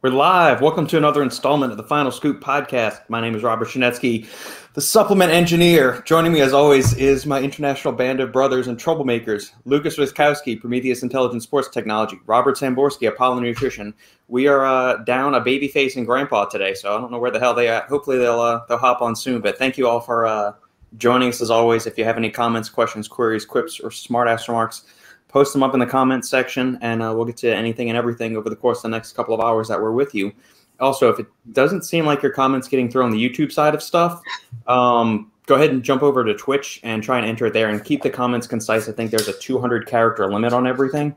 We're live. Welcome to another installment of the Final Scoop podcast. My name is Robert Shinetsky, the supplement engineer. Joining me, as always, is my international band of brothers and troublemakers, Lucas Wiskowski, Prometheus Intelligent Sports Technology, Robert Samborski, Apollo Nutrition. We are down a baby-face and grandpa today, so I don't know where the hell they are. Hopefully they'll hop on soon, but thank you all for joining us as always. If you have any comments, questions, queries, quips, or smart-ass remarks, post them up in the comments section, and we'll get to anything and everything over the course of the next couple of hours that we're with you. Also, if it doesn't seem like your comments getting through on the YouTube side of stuff, go ahead and jump over to Twitch and try and enter it there and keep the comments concise. I think there's a 200-character limit on everything.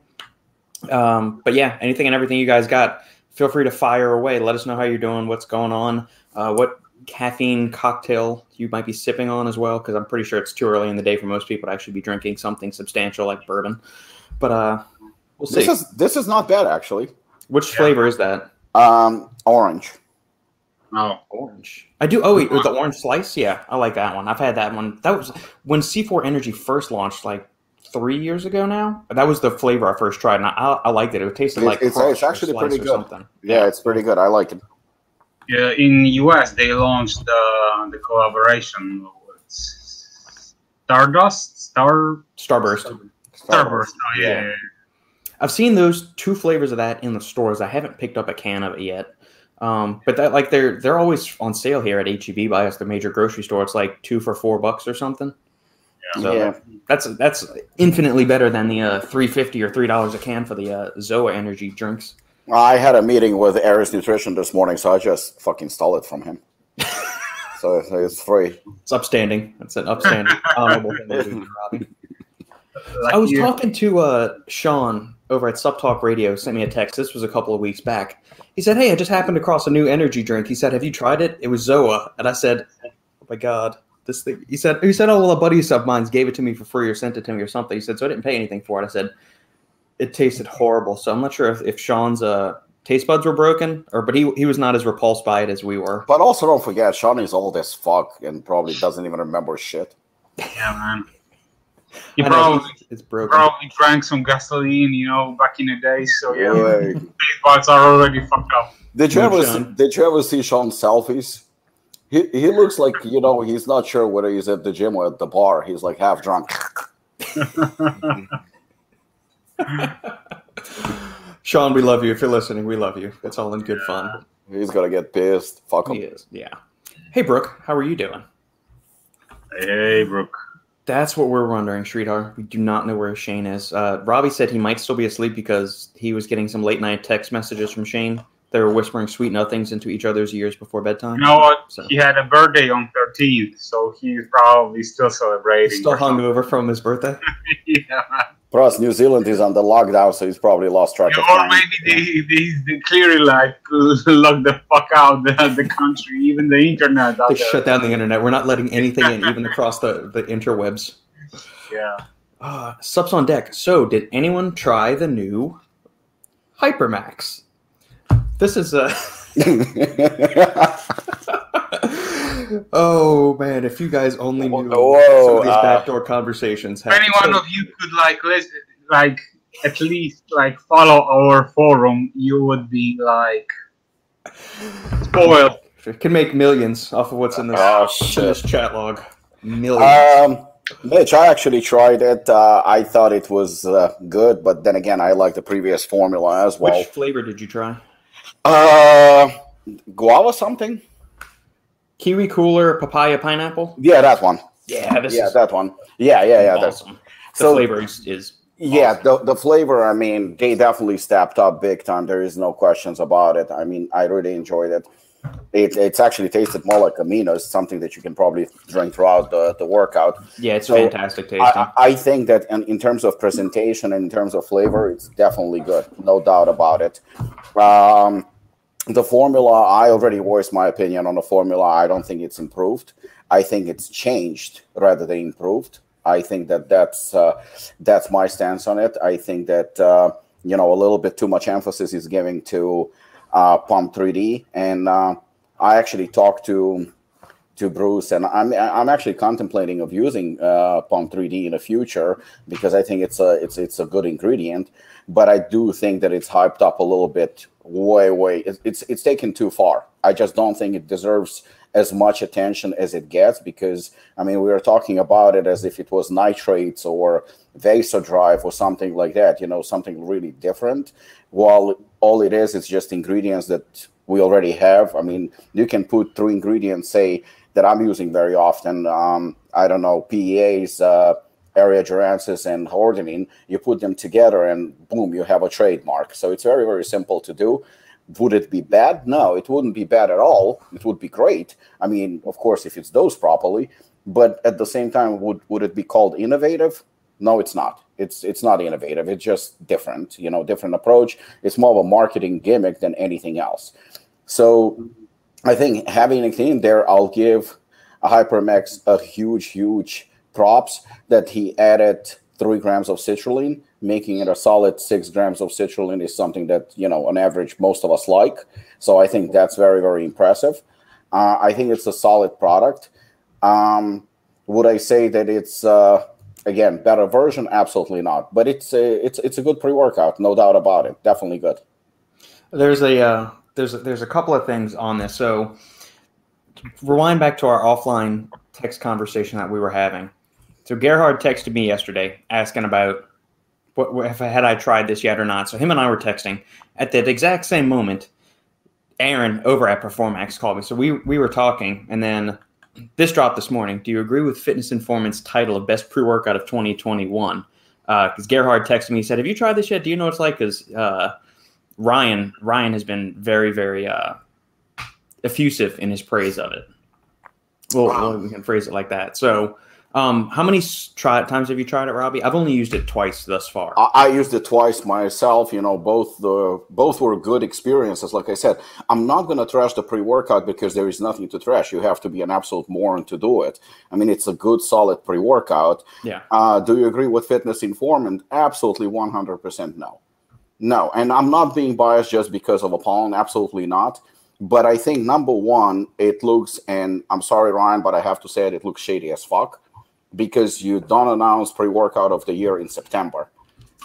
But yeah, anything and everything you guys got, feel free to fire away. Let us know how you're doing, what's going on, what caffeine cocktail you might be sipping on as well, because I'm pretty sure it's too early in the day for most people to actually be drinking something substantial like bourbon. But we'll see. This is not bad, actually. Which flavor is that? Orange. Oh, orange. I do. Oh, wait, the orange slice? Yeah, I like that one. I've had that one. That was when C4 Energy first launched, like 3 years ago now. That was the flavor I first tried, and I liked it. It tasted like it's actually pretty good. Something. Yeah, it's pretty good. I like it. Yeah, in US they launched the collaboration with Starburst. Oh, yeah. I've seen those two flavors of that in the stores. I haven't picked up a can of it yet. But that, like, they're always on sale here at HEB by us, the major grocery store. It's like 2 for $4 or something. So that's infinitely better than the $3.50 or $3 a can for the Zoa energy drinks. I had a meeting with Ares Nutrition this morning, so I just fucking stole it from him. So it's free. It's upstanding. It's an upstanding, honorable thing to do, Robbie. I was talking to Sean over at Sup Talk Radio. Sent me a text. This was a couple of weeks back. He said, "Hey, I just happened across a new energy drink." He said, "Have you tried it?" It was Zoa, and I said, "Oh my god, this thing." He said, "Oh well, a buddy of mine gave it to me for free or sent it to me or something." He said, "So I didn't pay anything for it." I said, "It tasted horrible." So I'm not sure if Sean's taste buds were broken, but he was not as repulsed by it as we were. But also don't forget, Sean is old as fuck and probably doesn't even remember shit. Yeah, man. He probably drank some gasoline, back in the day. So yeah, taste buds are already fucked up. Did you ever see Sean's selfies? He looks like he's not sure whether he's at the gym or at the bar. He's like half drunk. Sean, we love you. If you're listening, we love you. It's all in good fun. He's gonna get pissed. Fuck him. He is. Yeah. Hey, Brooke, how are you doing? Hey, Brooke. That's what we're wondering, Sridhar. We do not know where Shane is. Robbie said he might still be asleep because he was getting some late night text messages from Shane. They were whispering sweet nothings into each other's ears before bedtime. You know what? So. He had a birthday on 13th, so he's probably still celebrating. He's still hungover from his birthday? Yeah. Plus, New Zealand is under lockdown, so he's probably lost track of time. Or maybe they clearly locked the fuck out the country, even the internet. They shut down the internet. We're not letting anything in, even across the interwebs. Yeah. Subs on deck. So, did anyone try the new Hypermax? This is oh man, if you guys only knew some of these backdoor conversations. If any one of you could at least follow our forum, you would be spoiled. Can make millions off of what's in this chat log. Millions. Mitch, I actually tried it. I thought it was good, but then again, I like the previous formula as well. Which flavor did you try? Guava something? Kiwi cooler, papaya, pineapple? Yeah, that one. Yeah, that one. Yeah. Awesome. The flavor is yeah, awesome. The flavor, I mean, they definitely stepped up big time. There is no questions about it. I mean, I really enjoyed it. It's actually tasted more like aminos, something that you can probably drink throughout the workout. Yeah, it's fantastic tasting. I think that in terms of presentation and in terms of flavor, it's definitely good. No doubt about it. The formula, I already voiced my opinion on the formula. I don't think it's improved. I think it's changed rather than improved. I think that's my stance on it. I think that a little bit too much emphasis is giving to Pump 3D, and I actually talked to to Bruce, and I'm actually contemplating of using Pump 3D in the future because I think it's a good ingredient, but I do think that it's hyped up a little bit. It's taken too far. I just don't think it deserves as much attention as it gets because I mean we were talking about it as if it was nitrates or Vasodrive or something like that, something really different. While all it is, it's just ingredients that we already have. I mean, you can put 3 ingredients, say, that I'm using very often. I don't know, PEAs, Aerogeransis, and Hordenine. You put them together and boom, you have a trademark. So it's very, very simple to do. Would it be bad? No, it wouldn't be bad at all. It would be great. I mean, of course, if it's dosed properly. But at the same time, would it be called innovative? No, it's not. It's not innovative. It's just different, different approach. It's more of a marketing gimmick than anything else. So I think having it in there, I'll give Hypermex a huge props that he added 3 grams of citrulline, making it a solid 6 grams of citrulline is something that, on average, most of us like. So I think that's very, very impressive. I think it's a solid product. Would I say that it's... Again, better version? Absolutely not. But it's a good pre-workout, no doubt about it. Definitely good. There's a couple of things on this. So rewind back to our offline text conversation that we were having. So Gerhard texted me yesterday asking about if I tried this yet or not. So him and I were texting at that exact same moment. Aaron over at Performax called me. So we were talking, and then this dropped this morning. Do you agree with Fitness Informant's title of best pre-workout of 2021? Because Gerhard texted me. He said, have you tried this yet? Do you know what it's like? Because Ryan has been very, very effusive in his praise of it. Well, we can phrase it like that. So how many times have you tried it, Robbie? I've only used it twice thus far. I used it twice myself. Both were good experiences. Like I said, I'm not going to trash the pre-workout because there is nothing to trash. You have to be an absolute moron to do it. I mean, it's a good, solid pre-workout. Yeah. Do you agree with Fitness Informant? Absolutely 100% no. No, and I'm not being biased just because of Apollon. Absolutely not. But I think, number one, it looks, and I'm sorry, Ryan, but I have to say it looks shady as fuck. Because you don't announce pre-workout of the year in September.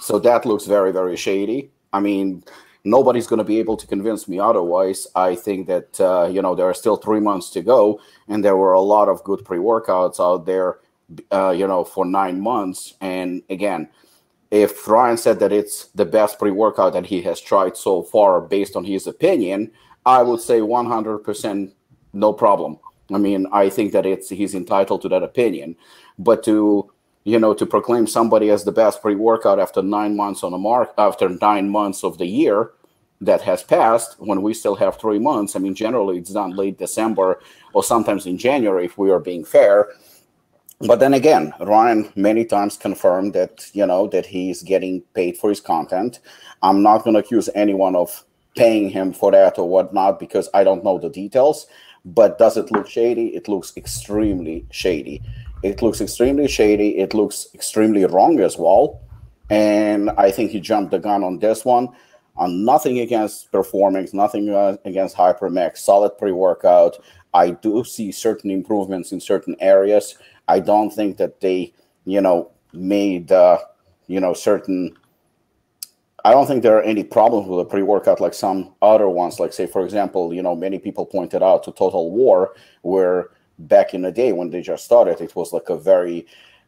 So that looks very, very shady. I mean, nobody's going to be able to convince me otherwise. I think that, there are still 3 months to go, and there were a lot of good pre-workouts out there, for 9 months. And again, if Ryan said that it's the best pre-workout that he has tried so far based on his opinion, I would say 100% no problem. I mean, I think that he's entitled to that opinion. But to proclaim somebody as the best pre-workout after 9 months after 9 months of the year that has passed, when we still have 3 months, I mean, generally it's done late December or sometimes in January if we are being fair. But then again, Ryan many times confirmed that, that he's getting paid for his content. I'm not going to accuse anyone of paying him for that or whatnot because I don't know the details. But does it look shady? It looks extremely shady. It looks extremely shady. It looks extremely wrong as well. And I think he jumped the gun on this one. Nothing against Performance, nothing against Hypermex. Solid pre-workout. I do see certain improvements in certain areas. I don't think that they, made, certain... I don't think there are any problems with a pre-workout like some other ones. Like, say, for example, many people pointed out to Total War, where back in the day when they just started, it was like a very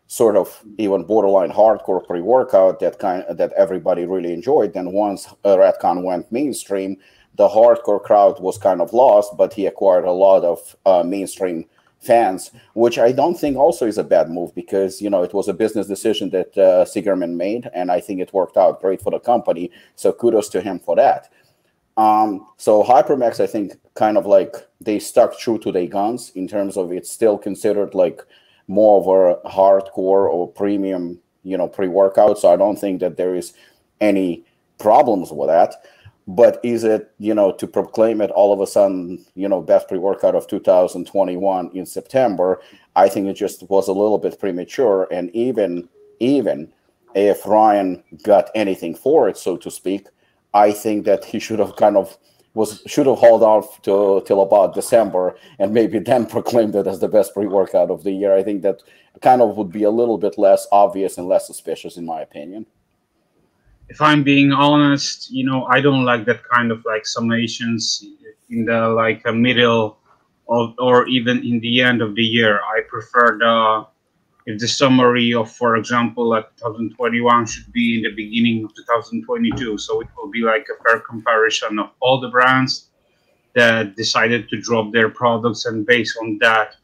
sort of even borderline hardcore pre-workout that everybody really enjoyed. Then once Redcon went mainstream, the hardcore crowd was kind of lost, but he acquired a lot of mainstream fans, which I don't think also is a bad move because, it was a business decision that Sigerman made, and I think it worked out great for the company. So kudos to him for that. So Hypermex, I think, kind of like they stuck true to their guns in terms of it's still considered like more of a hardcore or premium, pre-workout. So I don't think that there is any problems with that. But is it, to proclaim it all of a sudden, best pre-workout of 2021 in September, I think it just was a little bit premature. And even if Ryan got anything for it, so to speak, I think that he should have kind of should have held off till about December and maybe then proclaimed it as the best pre-workout of the year. I think that kind of would be a little bit less obvious and less suspicious, in my opinion. If I'm being honest, I don't like that kind of like summations in the like a middle of, or even in the end of the year. I prefer if the summary of, for example, like 2021 should be in the beginning of 2022. So it will be like a fair comparison of all the brands that decided to drop their products, and based on that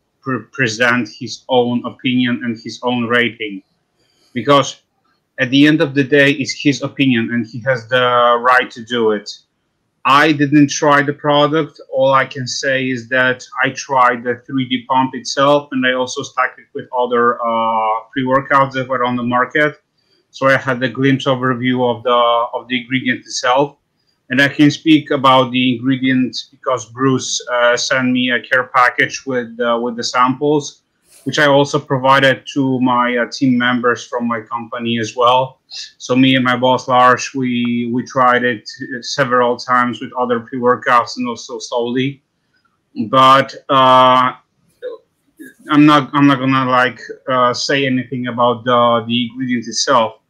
present his own opinion and his own rating. Because at the end of the day, it's his opinion and he has the right to do it. I didn't try the product. All I can say is that I tried the 3D pump itself, and I also stacked it with other pre-workouts that were on the market. So I had a glimpse overview of the ingredient itself, and I can speak about the ingredients because Bruce sent me a care package with the samples, which I also provided to my team members from my company as well. So me and my boss Lars, we tried it several times with other pre-workouts and also slowly. But I'm not gonna like say anything about the ingredient itself.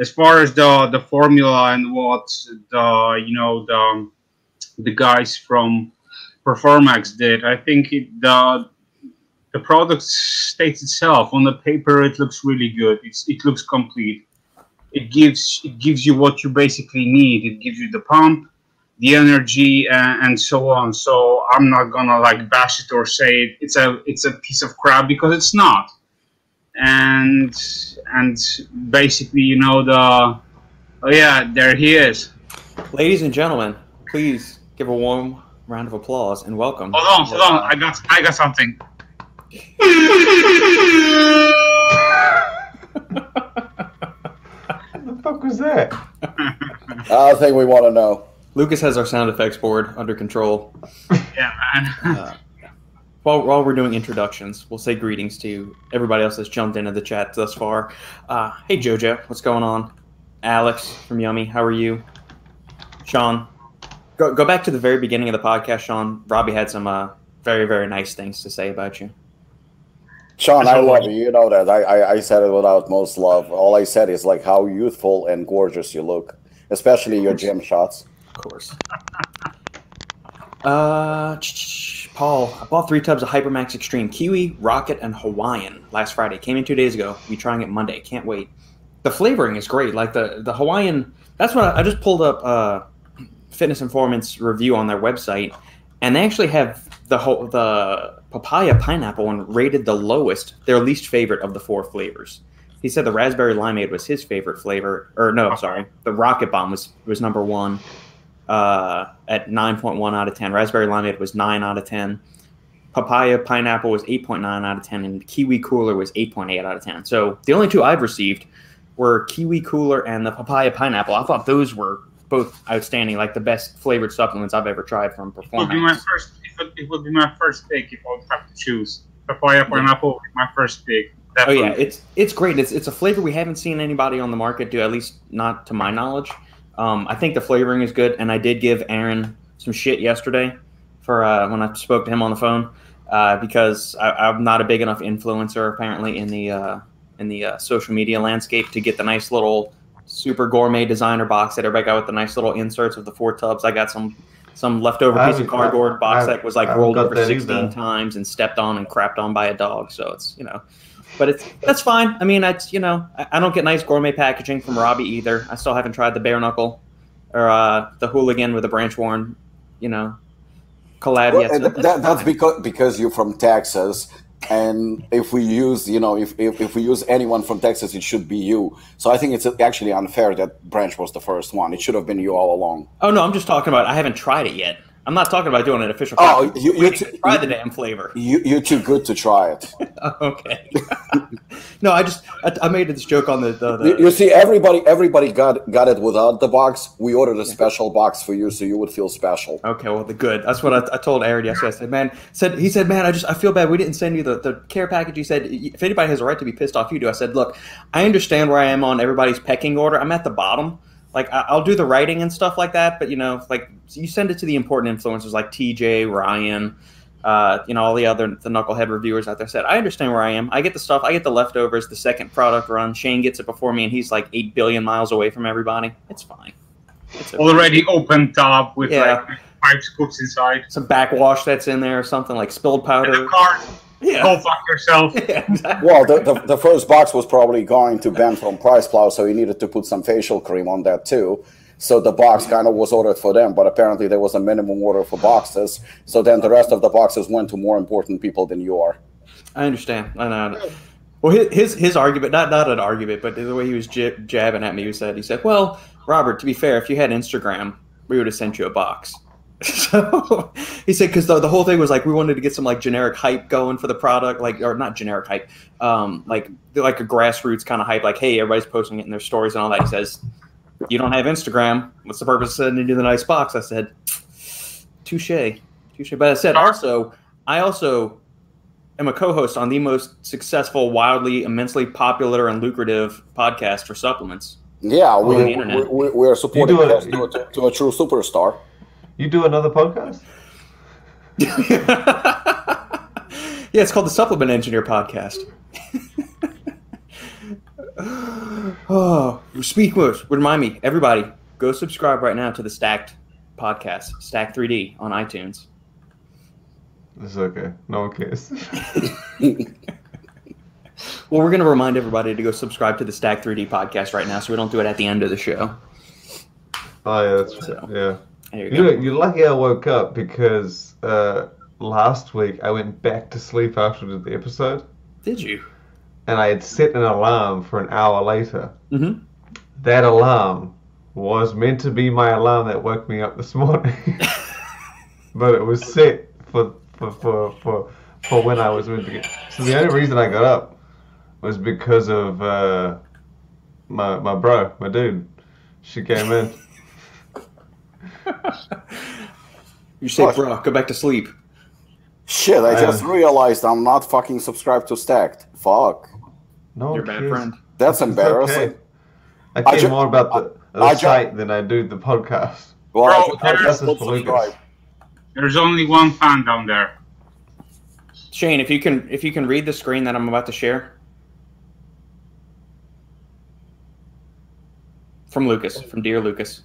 As far as the formula and what the guys from Performax did, I think the product states itself. On the paper, it looks really good. It looks complete. It gives you what you basically need. It gives you the pump, the energy, and so on. So I'm not gonna like bash it or say it's a piece of crap, because it's not. And basically, there he is. Ladies and gentlemen, please give a warm round of applause and welcome. Hold on. I got something. What the fuck was that? I think we want to know. Lucas has our sound effects board under control. Yeah, man. While we're doing introductions, we'll say greetings to everybody else that's jumped into the chat thus far. Hey, Jojo, what's going on? Alex from Yummy, how are you? Sean, go back to the very beginning of the podcast, Sean. Robbie had some very, very nice things to say about you. Sean, I love you. You know that. I said it without most love. All I said is like how youthful and gorgeous you look, especially your gym shots. Of course. Paul, I bought 3 tubs of Hypermax Extreme Kiwi, Rocket, and Hawaiian last Friday. Came in 2 days ago. We're trying it Monday. Can't wait. The flavoring is great. Like the Hawaiian. That's what I just pulled up. Fitness Informant's review on their website, and they actually have the papaya pineapple one rated the lowest, their least favorite of the 4 flavors. He said the raspberry limeade was his favorite flavor, or no, sorry, the Rocket Bomb was number 1 at 9.1 out of 10. Raspberry limeade was 9 out of 10. Papaya pineapple was 8.9 out of 10, and Kiwi Cooler was 8.8 out of 10. So the only 2 I've received were Kiwi Cooler and the papaya pineapple. I thought those were both outstanding, like the best flavored supplements I've ever tried from Performax. It would be my first pick if I would have to choose. Papaya pineapple would be my first pick. Definitely. Oh yeah, it's great. It's a flavor we haven't seen anybody on the market do, at least not to my knowledge. I think the flavoring is good, and I did give Aaron some shit yesterday for when I spoke to him on the phone because I'm not a big enough influencer apparently in the social media landscape to get the nice little super gourmet designer box that everybody got with the nice little inserts of the 4 tubs. I got some leftover piece of cardboard box that was like rolled over 16 times and stepped on and crapped on by a dog. So it's, but that's fine. I mean, I don't get nice gourmet packaging from Robbie either. I still haven't tried the bare knuckle or the hooligan with the branch worn, collab yet. So that's because you're from Texas. And if we use, if we use anyone from Texas, it should be you. So I think it's actually unfair that Branch was the first one. It should have been you all along. Oh, no, I'm just talking about I haven't tried it yet. I'm not talking about doing an official try the damn flavor. You're too good to try it. Okay. No, I made this joke on the You see, everybody got it without the box. We ordered a special box for you, so you would feel special. Okay, well, good. That's what I told Aaron yesterday. I said, he said, man, I feel bad. We didn't send you the care package. He said, if anybody has a right to be pissed off, you do. I said, look, I understand where I am on everybody's pecking order. I'm at the bottom. like I'll do the writing and stuff like that, but like you send it to the important influencers like TJ, Ryan, all the knucklehead reviewers out there. Said I understand where I am. I get the stuff. I get the leftovers. The second product run. Shane gets it before me, and he's like 8 billion miles away from everybody. It's fine. It's okay. Already opened up with like 5 scoops inside. Some backwash that's in there or something like spilled powder. In the cart. Yeah. Go fuck yourself. Yeah, exactly. Well, the first box was probably going to Ben from Price Plow, so he needed to put some facial cream on that too. So the box kind of was ordered for them, but apparently there was a minimum order for boxes. So then the rest of the boxes went to more important people than you are. I understand. I know. Well, his argument, not an argument, but the way he was jabbing at me, he said, well, Robert, to be fair, if you had Instagram, we would have sent you a box. So he said, because the whole thing was like we wanted to get some like generic hype going for the product, or not generic hype, like a grassroots kind of hype, like, hey, everybody's posting it in their stories and all that. He says, you don't have Instagram. What's the purpose of sending you the nice box? I said, touche. But I said, I also am a co-host on the most successful, wildly, immensely popular and lucrative podcast for supplements. Yeah, we are supporting to a true superstar. You do another podcast? Yeah, it's called the Supplement Engineer Podcast. Remind me, everybody, go subscribe right now to the Stacked podcast, Stack 3D on iTunes. It's okay. No one cares. Well, we're going to remind everybody to go subscribe to the Stack 3D podcast right now so we don't do it at the end of the show. Oh, yeah, that's right. Yeah. You're lucky I woke up because last week I went back to sleep after the episode. Did you? And I had set an alarm for an hour later. Mm-hmm. That alarm was meant to be my alarm that woke me up this morning. But it was set for when I was meant to get. So the only reason I got up was because of my dude. She came in. You say, bro, go back to sleep. Shit, I just realized I'm not fucking subscribed to Stacked. Fuck. No, you're a bad friend. That's embarrassing. Okay. I care more about the site than I do the podcast. Well, there's only one fan down there. Shane, if you can read the screen that I'm about to share. From Lucas, from Dear Lucas.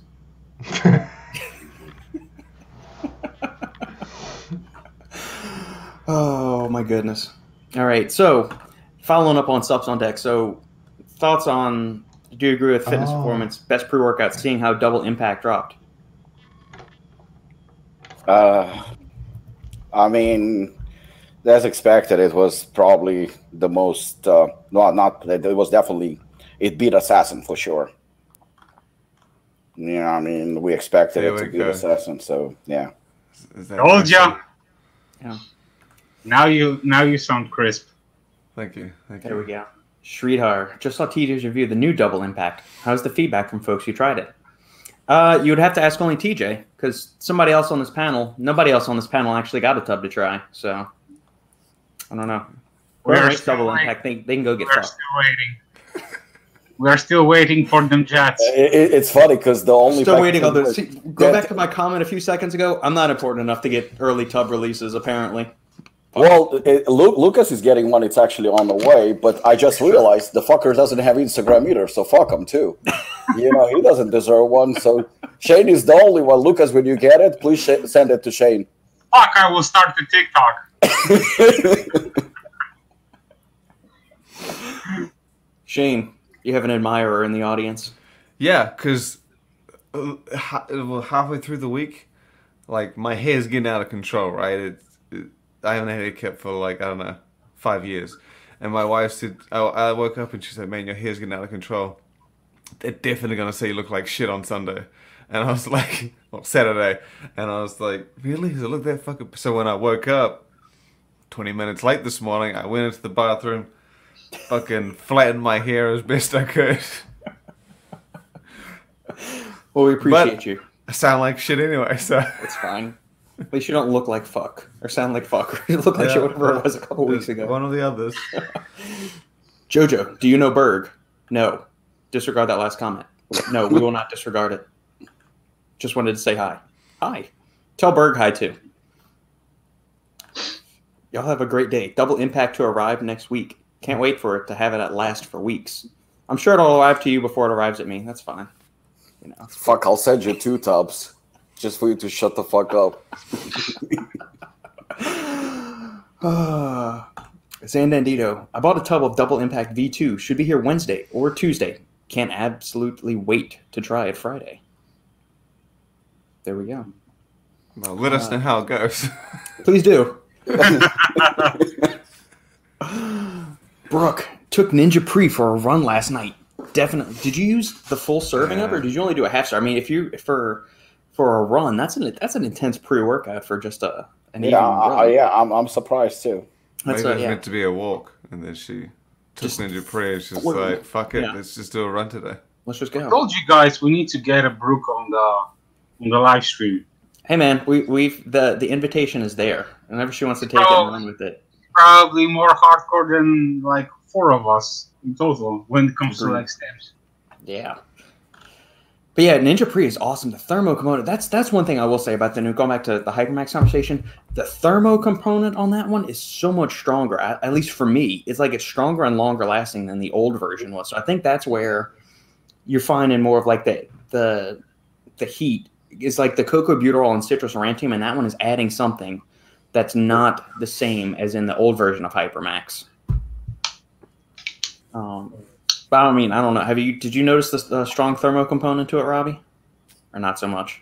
Oh my goodness. All right, so following up on Subs on Deck. So thoughts on, do you agree with Fitness Performance, best pre-workout, seeing how Double Impact dropped? I mean, as expected, it was probably the most, it was definitely, it beat Assassin for sure. Yeah, I mean, we expected it to beat Assassin, so yeah. Told ya. Yeah. Now you sound crisp. Thank you. There we go. Sridhar, just saw TJ's review, the new Double Impact. How's the feedback from folks who tried it? You would have to ask only TJ, because nobody else on this panel actually got a tub to try. So, I don't know. We're Double Impact, they can go get fucked. Still waiting. We're still waiting for them jets. It's funny because the only still waiting on those. Go back to my comment a few seconds ago. I'm not important enough to get early tub releases, apparently. Well, Lucas is getting one. It's actually on the way, but I just realized the fucker doesn't have Instagram either, so fuck him too. He doesn't deserve one. So Shane is the only one. Lucas, when you get it, please send it to Shane. Fuck, I will start the TikTok. Shane, you have an admirer in the audience. Yeah, because halfway through the week, like, my hair's getting out of control, right? I haven't had a haircut for, like, I don't know, 5 years. And my wife said, I woke up and she said, man, your hair's getting out of control. They're definitely going to say you look like shit on Sunday. And I was like, well, Saturday. And I was like, really? Does it look that fucking... So when I woke up, 20 minutes late this morning, I went into the bathroom, fucking flattened my hair as best I could. Well, we appreciate you. I sound like shit anyway, so... It's fine. At least you don't look like fuck, or sound like fuck, or you look like shit, whatever it was a couple weeks ago. One of the others. Jojo, do you know Berg? No. Disregard that last comment. No, we will not disregard it. Just wanted to say hi. Hi. Tell Berg hi, too. Y'all have a great day. Double Impact to arrive next week. Can't wait for it to have it at last for weeks. I'm sure it'll arrive to you before it arrives at me. That's fine. You know. Fuck, I'll send you 2 tubs just for you to shut the fuck up. Zandandito. I bought a tub of Double Impact V2. Should be here Wednesday or Tuesday. Can't absolutely wait to try it Friday. There we go. Well, let us know how it goes. Please do. Brooke took Ninja Pre for a run last night. Definitely. Did you use the full serving of it, or did you only do a half star? I mean, if you for a run, that's an intense pre-workout for just an evening run. I'm surprised too. Maybe it was meant to be a walk, and then she took Ninja Pre and she's like, "Fuck it, let's just do a run today." Let's just go. I told you guys we need to get a Brooke on the live stream. Hey man, the invitation is there. Whenever she wants to take it and run with it. Probably more hardcore than like 4 of us in total when it comes to leg steps. Yeah. But yeah, Ninja Pre is awesome. The thermo component, that's one thing I will say about the new, going back to the Hypermax conversation, the thermo component on that one is so much stronger, at least for me. It's like it's stronger and longer lasting than the old version was. So I think that's where you're finding more of like the heat. It's like the cocoa-butyral and citrus orantium, and that one is adding something that's not the same as in the old version of Hypermax. But I mean, I don't know. Did you notice the strong thermo component to it, Robbie? Or not so much?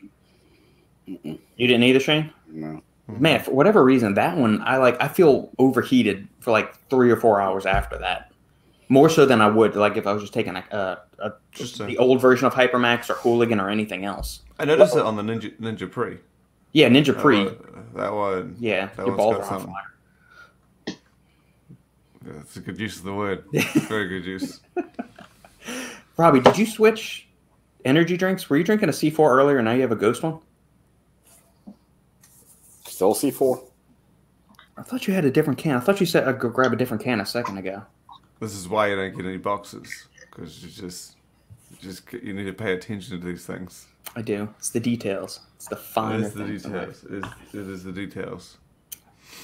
Mm-mm. You didn't either, Shane? No. Man, for whatever reason, that one, I feel overheated for like 3 or 4 hours after that. More so than I would like if I was just taking the old version of Hypermax or Hooligan or anything else. I noticed it on the Ninja Pre. Yeah, Ninja Pre. That one. Yeah, that your balls are on fire. Yeah, that's a good use of the word. Very good use. Robbie, did you switch energy drinks? Were you drinking a C4 earlier and now you have a Ghost one? Still C4? I thought you had a different can. I thought you said I'd go grab a different can a second ago. This is why you don't get any boxes, because you need to pay attention to these things. I do. It's the details. It's the finer things. It is the details.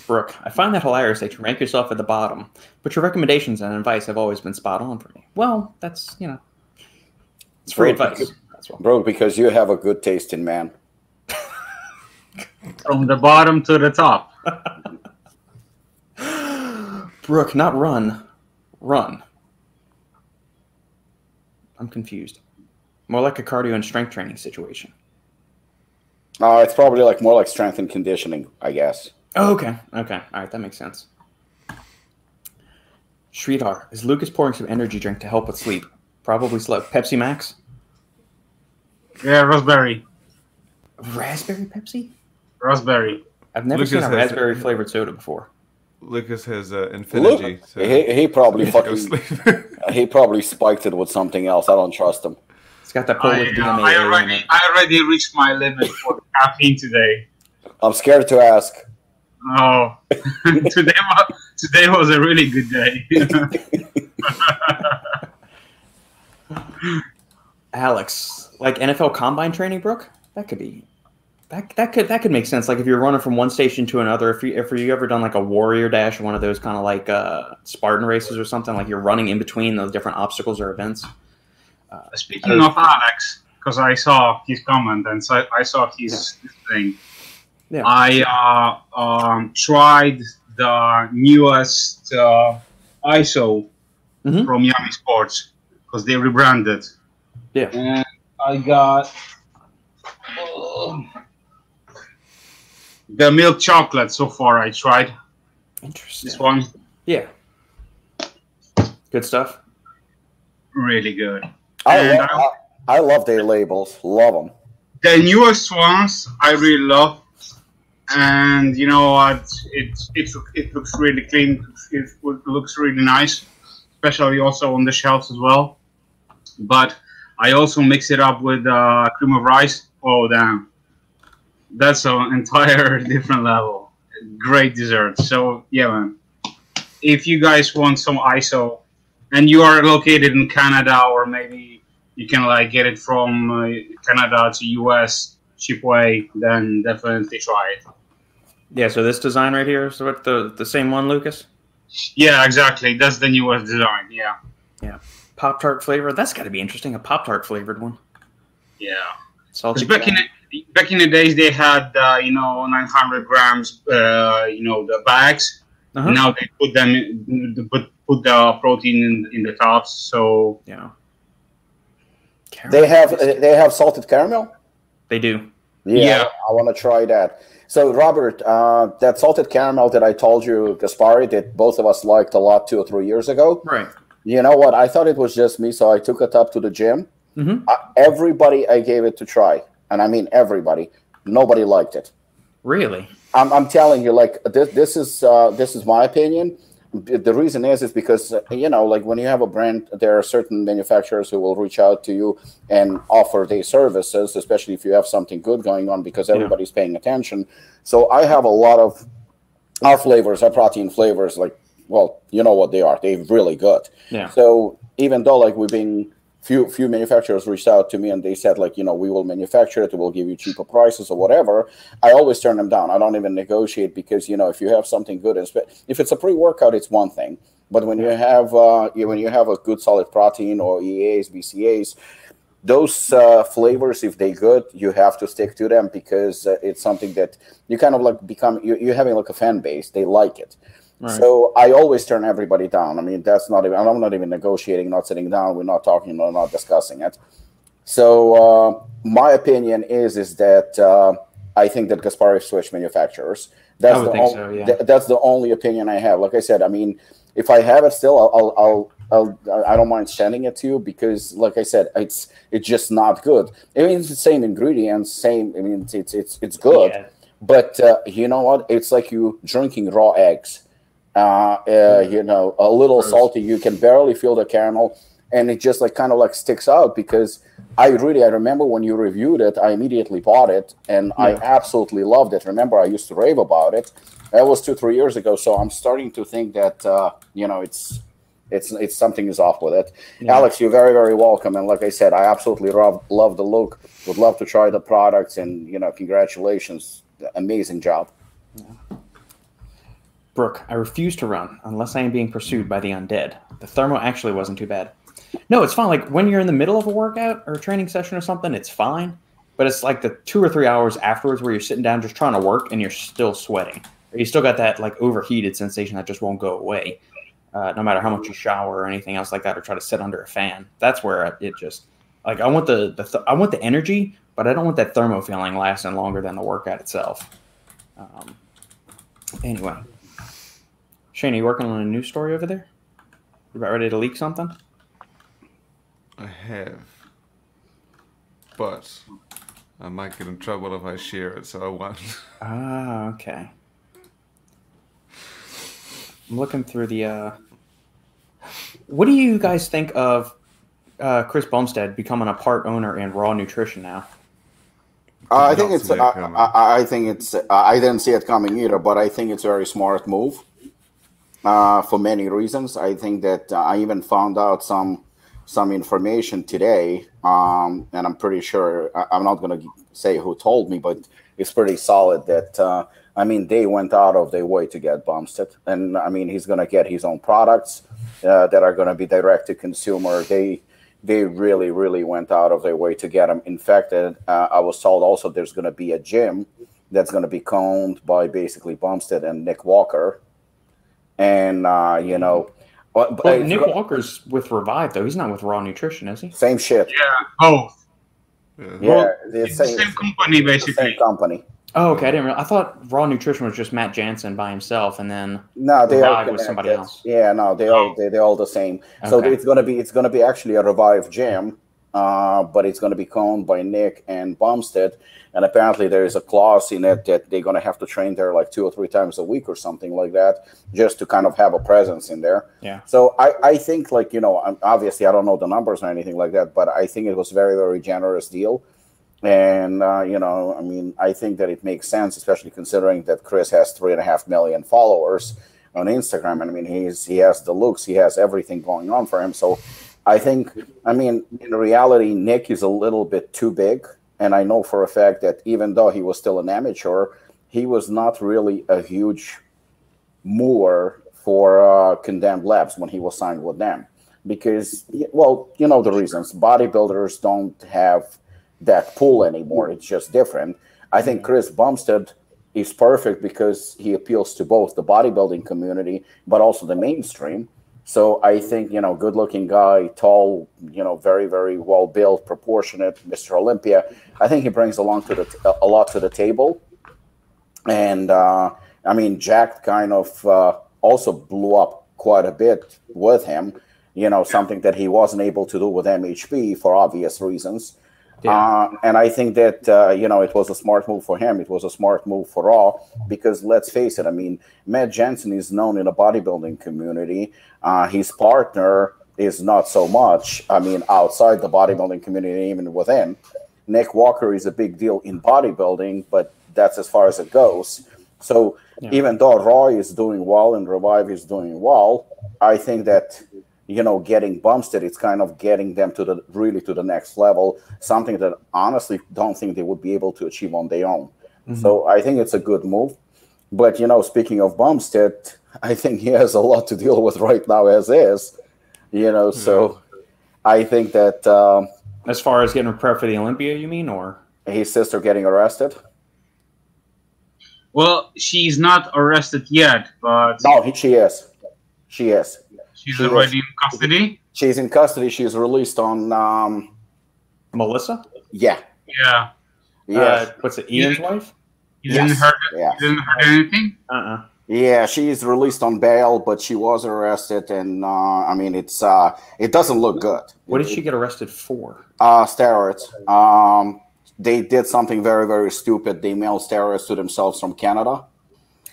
Brooke, I find that hilarious that you rank yourself at the bottom, but your recommendations and advice have always been spot on for me. Well, that's, it's free advice. Bro, because you have a good taste in man. From the bottom to the top. Brooke, not run. Run. I'm confused. More like a cardio and strength training situation. It's probably more like strength and conditioning, I guess. Oh, okay. Okay. All right. That makes sense. Sridhar, is Lucas pouring some energy drink to help with sleep? Probably slow. Pepsi Max? Yeah, raspberry. Raspberry Pepsi? Raspberry. I've never seen a raspberry flavored soda before. Lucas has Infinity. So he probably he probably spiked it with something else. I don't trust him. It's got that Polish DMA. I already reached my limit for caffeine today. I'm scared to ask. Oh, today was a really good day. Alex, like NFL Combine training, Brooke? That could be. That could make sense. Like if you're running from one station to another, if you ever done like a Warrior Dash or one of those kind of like Spartan races or something, like you're running in between those different obstacles or events. Speaking of Alex, because I saw his comment and so I saw his thing. Yeah. I tried the newest ISO from Yummy Sports because they rebranded. Yeah. And I got the milk chocolate so far. I tried. Interesting. This one. Yeah. Good stuff. Really good. I love their labels. Love them. The newest ones I really love. And you know what? It looks really clean. It looks really nice, especially also on the shelves as well. But I also mix it up with cream of rice. Oh damn, that's an entire different level. Great dessert. So yeah, man. If you guys want some ISO, and you are located in Canada or maybe you can like get it from Canada to US cheap way, then definitely try it. Yeah, so this design right here is what the same one, Lucas? Yeah, exactly. That's the newest design. Yeah. Yeah. Pop-Tart flavor. That's got to be interesting. A Pop-Tart flavored one. Yeah. Salty. Back in the days, they had 900 grams, the bags. Uh-huh. Now they put them put the protein in the tops. So yeah. They have salted caramel. They do. Yeah. I want to try that. So, Robert, that salted caramel that I told you, Gaspari, that both of us liked a lot 2 or 3 years ago. Right. You know what? I thought it was just me, so I took it up to the gym. Mm-hmm. Everybody I gave it to try, and I mean everybody, nobody liked it. Really? I'm telling you, like this is my opinion. The reason is because like when you have a brand, there are certain manufacturers who will reach out to you and offer their services, especially if you have something good going on, because everybody's paying attention. So I have a lot of our flavors, our protein flavors, like, well, you know what they are. They're really good. Yeah. So even though like we've been few manufacturers reached out to me and they said like, we will manufacture it, we'll give you cheaper prices or whatever, I always turn them down. I don't even negotiate, because if you have something good, if it's a pre-workout, it's one thing, but when you have a good solid protein or EAs, BCAs, those flavors, if they're good, you have to stick to them, because it's something that you kind of like you're having like a fan base. They like it. Right. So I always turn everybody down. I mean, I'm not even negotiating, not sitting down. We're not talking, we're not discussing it. So my opinion is that I think that Gaspari switch manufacturers. That's the only opinion I have. Like I said, I mean, if I have it still, I don't mind sending it to you, because, like I said, it's just not good. I mean, it's the same ingredients, same. I mean, it's good, but you know what? It's like you drinking raw eggs. A little salty. You can barely feel the caramel, and it just like kind of like sticks out, because I remember when you reviewed it, I immediately bought it, and I absolutely loved it. Remember, I used to rave about it. That was 2-3 years ago. So I'm starting to think that it's something is off with it. Yeah. Alex, you're very, very welcome. And like I said, I absolutely love the look. Would love to try the products, and congratulations, amazing job. Yeah. Brooke, I refuse to run unless I am being pursued by the undead. The thermo actually wasn't too bad. No, it's fine. Like when you're in the middle of a workout or a training session or something, it's fine. But it's like the 2 or 3 hours afterwards where you're sitting down just trying to work and you're still sweating. Or you still got that like overheated sensation that just won't go away, no matter how much you shower or anything else like that, or try to sit under a fan. That's where it just like I want I want the energy, but I don't want that thermo feeling lasting longer than the workout itself. Anyway. Shane, are you working on a news story over there? You about ready to leak something? I have. But I might get in trouble if I share it, so I won't. Ah, okay. I'm looking through the... What do you guys think of Chris Bumstead becoming a part owner in Raw Nutrition now? I think it's... I didn't see it coming either, but I think it's a very smart move. For many reasons. I think that I even found out some information today, and I'm pretty sure, I'm not going to say who told me, but it's pretty solid that, they went out of their way to get Bumstead. And, he's going to get his own products that are going to be direct to consumer. They really, really went out of their way to get them. In fact, I was told also there's going to be a gym that's going to be owned by basically Bumstead and Nick Walker. And, Nick Walker's with Revive, though. He's not with Raw Nutrition, is he? Same shit. Yeah, both. Yeah, it's the same company, basically. Same company. Oh, okay. I didn't realize. I thought Raw Nutrition was just Matt Jansen by himself, and then no, they Revive all was somebody else. Yeah, no, they're all the same. Okay. So it's gonna be actually a Revive gym, but it's gonna be owned by Nick and Bumstead. And apparently there is a clause in it that they're going to have to train there like 2 or 3 times a week or something like that, just to kind of have a presence in there. Yeah. So I think obviously I don't know the numbers or anything like that, but I think it was a very, very generous deal. And, I think that it makes sense, especially considering that Chris has 3.5 million followers on Instagram. And he has the looks, he has everything going on for him. So I think, I mean, in reality, Nick is a little bit too big. And I know for a fact that even though he was still an amateur, he was not really a huge mover for Condemned Labs when he was signed with them. Because, well, you know the reasons. Bodybuilders don't have that pull anymore. It's just different. I think Chris Bumstead is perfect because he appeals to both the bodybuilding community, but also the mainstream. So I think, you know, good-looking guy, tall, you know, very, very well-built, proportionate, Mr. Olympia. I think he brings a lot to the table. And, I mean, Jack kind of also blew up quite a bit with him, you know, something that he wasn't able to do with MHP for obvious reasons. Yeah. And I think that, you know, it was a smart move for him. It was a smart move for Raw because let's face it, I mean, Matt Jensen is known in the bodybuilding community. His partner is not so much, I mean, outside the bodybuilding community, even within. Nick Walker is a big deal in bodybuilding, but that's as far as it goes. So even though Raw is doing well and Revive is doing well, I think that, you know, getting Bumstead, it's kind of getting them to the next level, something that honestly don't think they would be able to achieve on their own. So I think it's a good move. But, you know, speaking of Bumstead, I think he has a lot to deal with right now as is, you know, so I think that... as far as getting prepared for the Olympia, you mean, or? His sister getting arrested? Well, she's not arrested yet, but... No, she is. She is. She's already in custody? She's in custody. She's released on... Melissa? Yeah. Yeah. Yeah. What's it, Ian's wife? You didn't heard anything? Yeah, she's released on bail, but she was arrested, and I mean, it doesn't look good. What did she get arrested for? Steroids. They did something very, very stupid. They mailed steroids to themselves from Canada.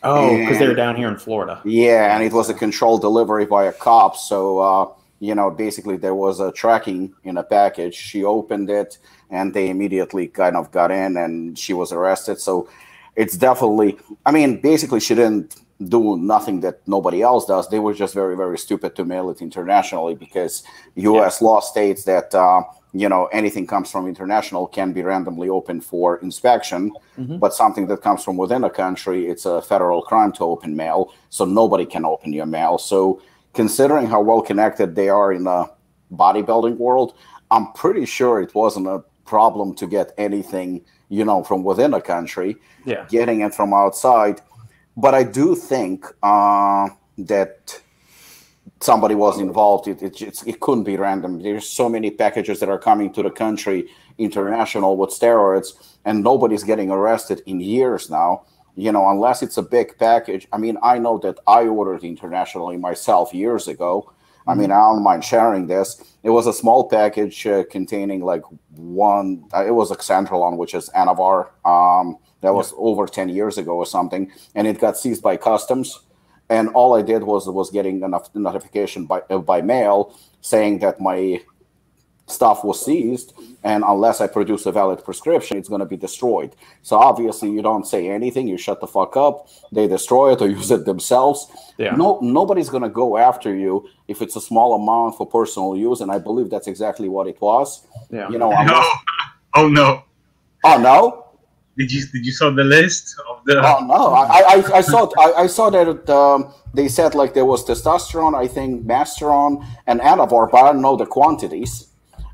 Oh, because they were down here in Florida. Yeah, and it was a controlled delivery by a cop. So, you know, basically there was a tracking in a package. She opened it, and they immediately kind of got in, and she was arrested. So it's definitely, I mean, basically she didn't do nothing that nobody else does. They were just very, very stupid to mail it internationally because U.S. law states that, you know, anything comes from international can be randomly opened for inspection, but something that comes from within a country, it's a federal crime to open mail, so nobody can open your mail. So considering how well connected they are in the bodybuilding world, I'm pretty sure it wasn't a problem to get anything, you know, from within a country, getting it from outside. But I do think that somebody was involved. It couldn't be random. There's so many packages that are coming to the country international with steroids, and nobody's getting arrested in years now, you know, unless it's a big package. I mean, I know that I ordered internationally myself years ago. I mean, I don't mind sharing this. It was a small package containing like it was Oxandrolone, which is Anavar. That was over 10 years ago or something, and it got seized by customs. And all I did was getting a notification by mail saying that my stuff was seized, and unless I produce a valid prescription, it's going to be destroyed. So obviously, you don't say anything. You shut the fuck up. They destroy it or use it themselves. Yeah. Nobody's going to go after you if it's a small amount for personal use, and I believe that's exactly what it was. Yeah. You know. Oh no. Oh no. Did you saw the list of the? Oh no, I saw that they said like there was testosterone, I think masteron and Anavar, but I don't know the quantities.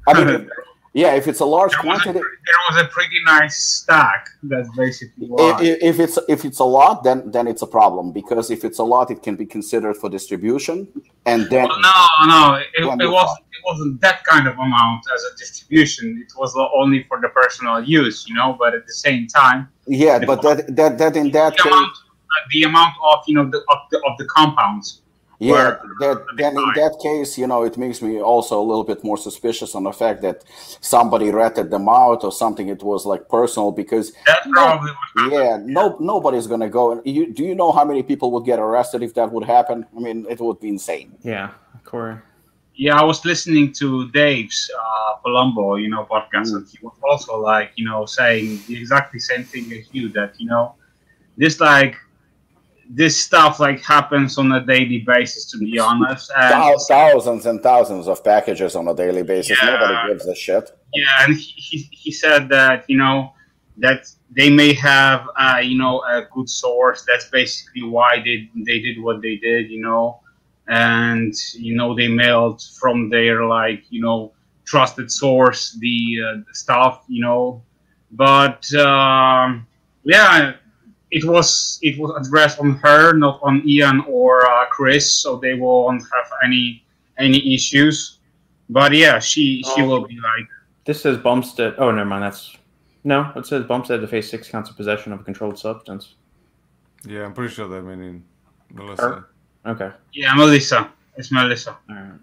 I mean, if it's a large quantity, there was a pretty nice stack. That's basically why. If it's a lot, then it's a problem, because if it's a lot, it can be considered for distribution, and then it wasn't that kind of amount as a distribution. It was only for the personal use, you know. But at the same time, but that in that case, the amount of the compounds. Yeah, then in that case, you know, it makes me also a little bit more suspicious on the fact that somebody ratted them out or something. It was like personal, because that's probably nobody's gonna go. Do you know how many people would get arrested if that would happen? I mean, it would be insane. Yeah, Corey. Yeah, I was listening to Dave's Palumbo, podcast, and he was also like, saying the exactly same thing as you, that this like this stuff like happens on a daily basis, to be honest. And Thousands and thousands of packages on a daily basis. Yeah. Nobody gives a shit. yeah, and he said that that they may have a good source. That's basically why they did what they did. And they mailed from their trusted source the stuff. But yeah, it was addressed on her, not on Ian or Chris, so they won't have any issues. But yeah, she will be like. This says Bumstead. Oh, never mind. It says Bumstead to face 6 counts of possession of a controlled substance. Yeah, I'm pretty sure they're meaning Melissa. Her? Okay. Yeah, Melissa. It's Melissa. All right.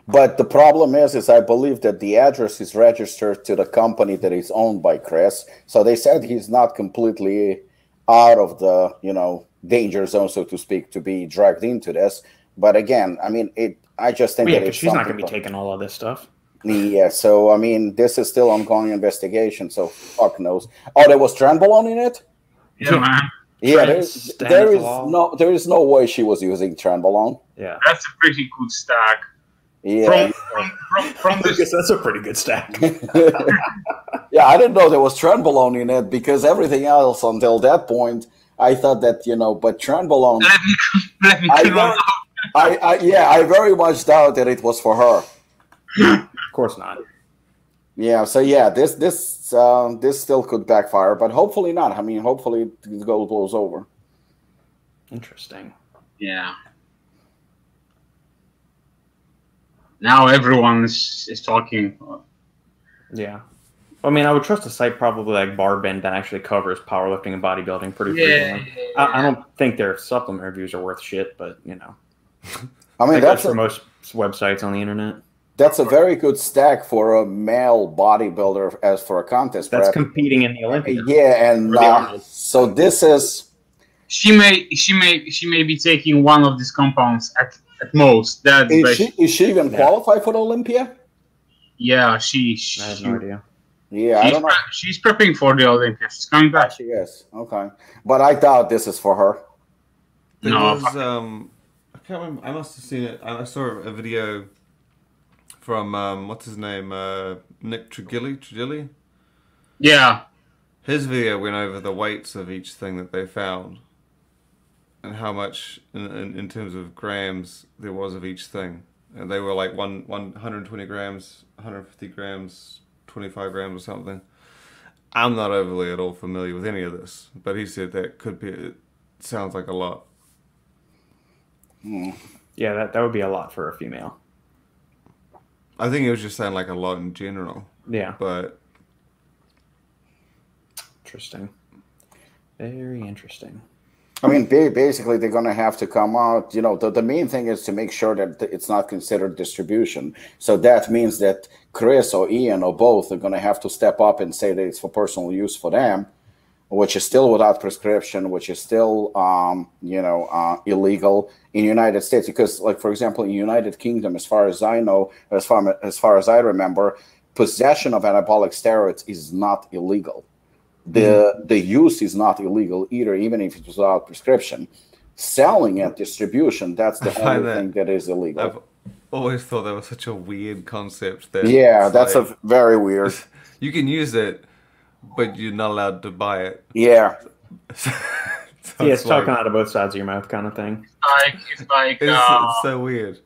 But the problem is I believe that the address is registered to the company that is owned by Chris. So they said he's not completely out of the, danger zone, so to speak, to be dragged into this. But again, I mean, I just think that she's not going to be taking all of this stuff. Yeah, so I mean, this is still ongoing investigation, so fuck knows. Oh, there was Trenbolone in it? Yeah, man. Yeah, there is no way she was using Trenbolone. Yeah, that's a pretty good stack. Yeah, from I guess that's a pretty good stack. Yeah, I didn't know there was Trenbolone in it because everything else until that point, I thought that but Trenbolone. Let me I very much doubt that it was for her. Of course not. Yeah, so yeah, this still could backfire, but hopefully not. I mean, hopefully the goal blows over. Interesting. Yeah. Now everyone is talking. Yeah. I mean, I would trust a site probably like Barbend that actually covers powerlifting and bodybuilding pretty frequently. Yeah. I don't think their supplement reviews are worth shit, but I mean, that's for most websites on the internet. That's a very good stack for a male bodybuilder as for a contest that's prep. Competing in the Olympics. Yeah, and so this is. She may be taking one of these compounds at most. Is she even qualified for the Olympia? Yeah, I have no idea. Yeah, I don't know. She's prepping for the Olympia. She's coming back. She is. Okay, but I doubt this is for her. There was, I can't remember. I must have seen it. I saw a video from what's his name, Nick Trigili. Yeah, his video went over the weights of each thing that they found, and how much in terms of grams there was of each thing, and they were like 120 grams, 150 grams, 25 grams or something. I'm not overly at all familiar with any of this, but he said that could be. It sounds like a lot. Yeah, that would be a lot for a female. I think it was just saying like a lot in general. Yeah. But interesting. Very interesting. I mean, basically, they're going to have to come out. The main thing is to make sure that it's not considered distribution. So that means that Chris or Ian or both are going to have to step up and say that it's for personal use for them, which is still without prescription, which is still, illegal in the United States. Because, like, for example, in the United Kingdom, as far as I know, as far as I remember, possession of anabolic steroids is not illegal. The use is not illegal either, even if it's without prescription. Selling and distribution, that's the only thing that is illegal. I've always thought that was such a weird concept. That That's a very weird. You can use it, but you're not allowed to buy it. Yeah. It's talking out of both sides of your mouth kind of thing. It's so weird.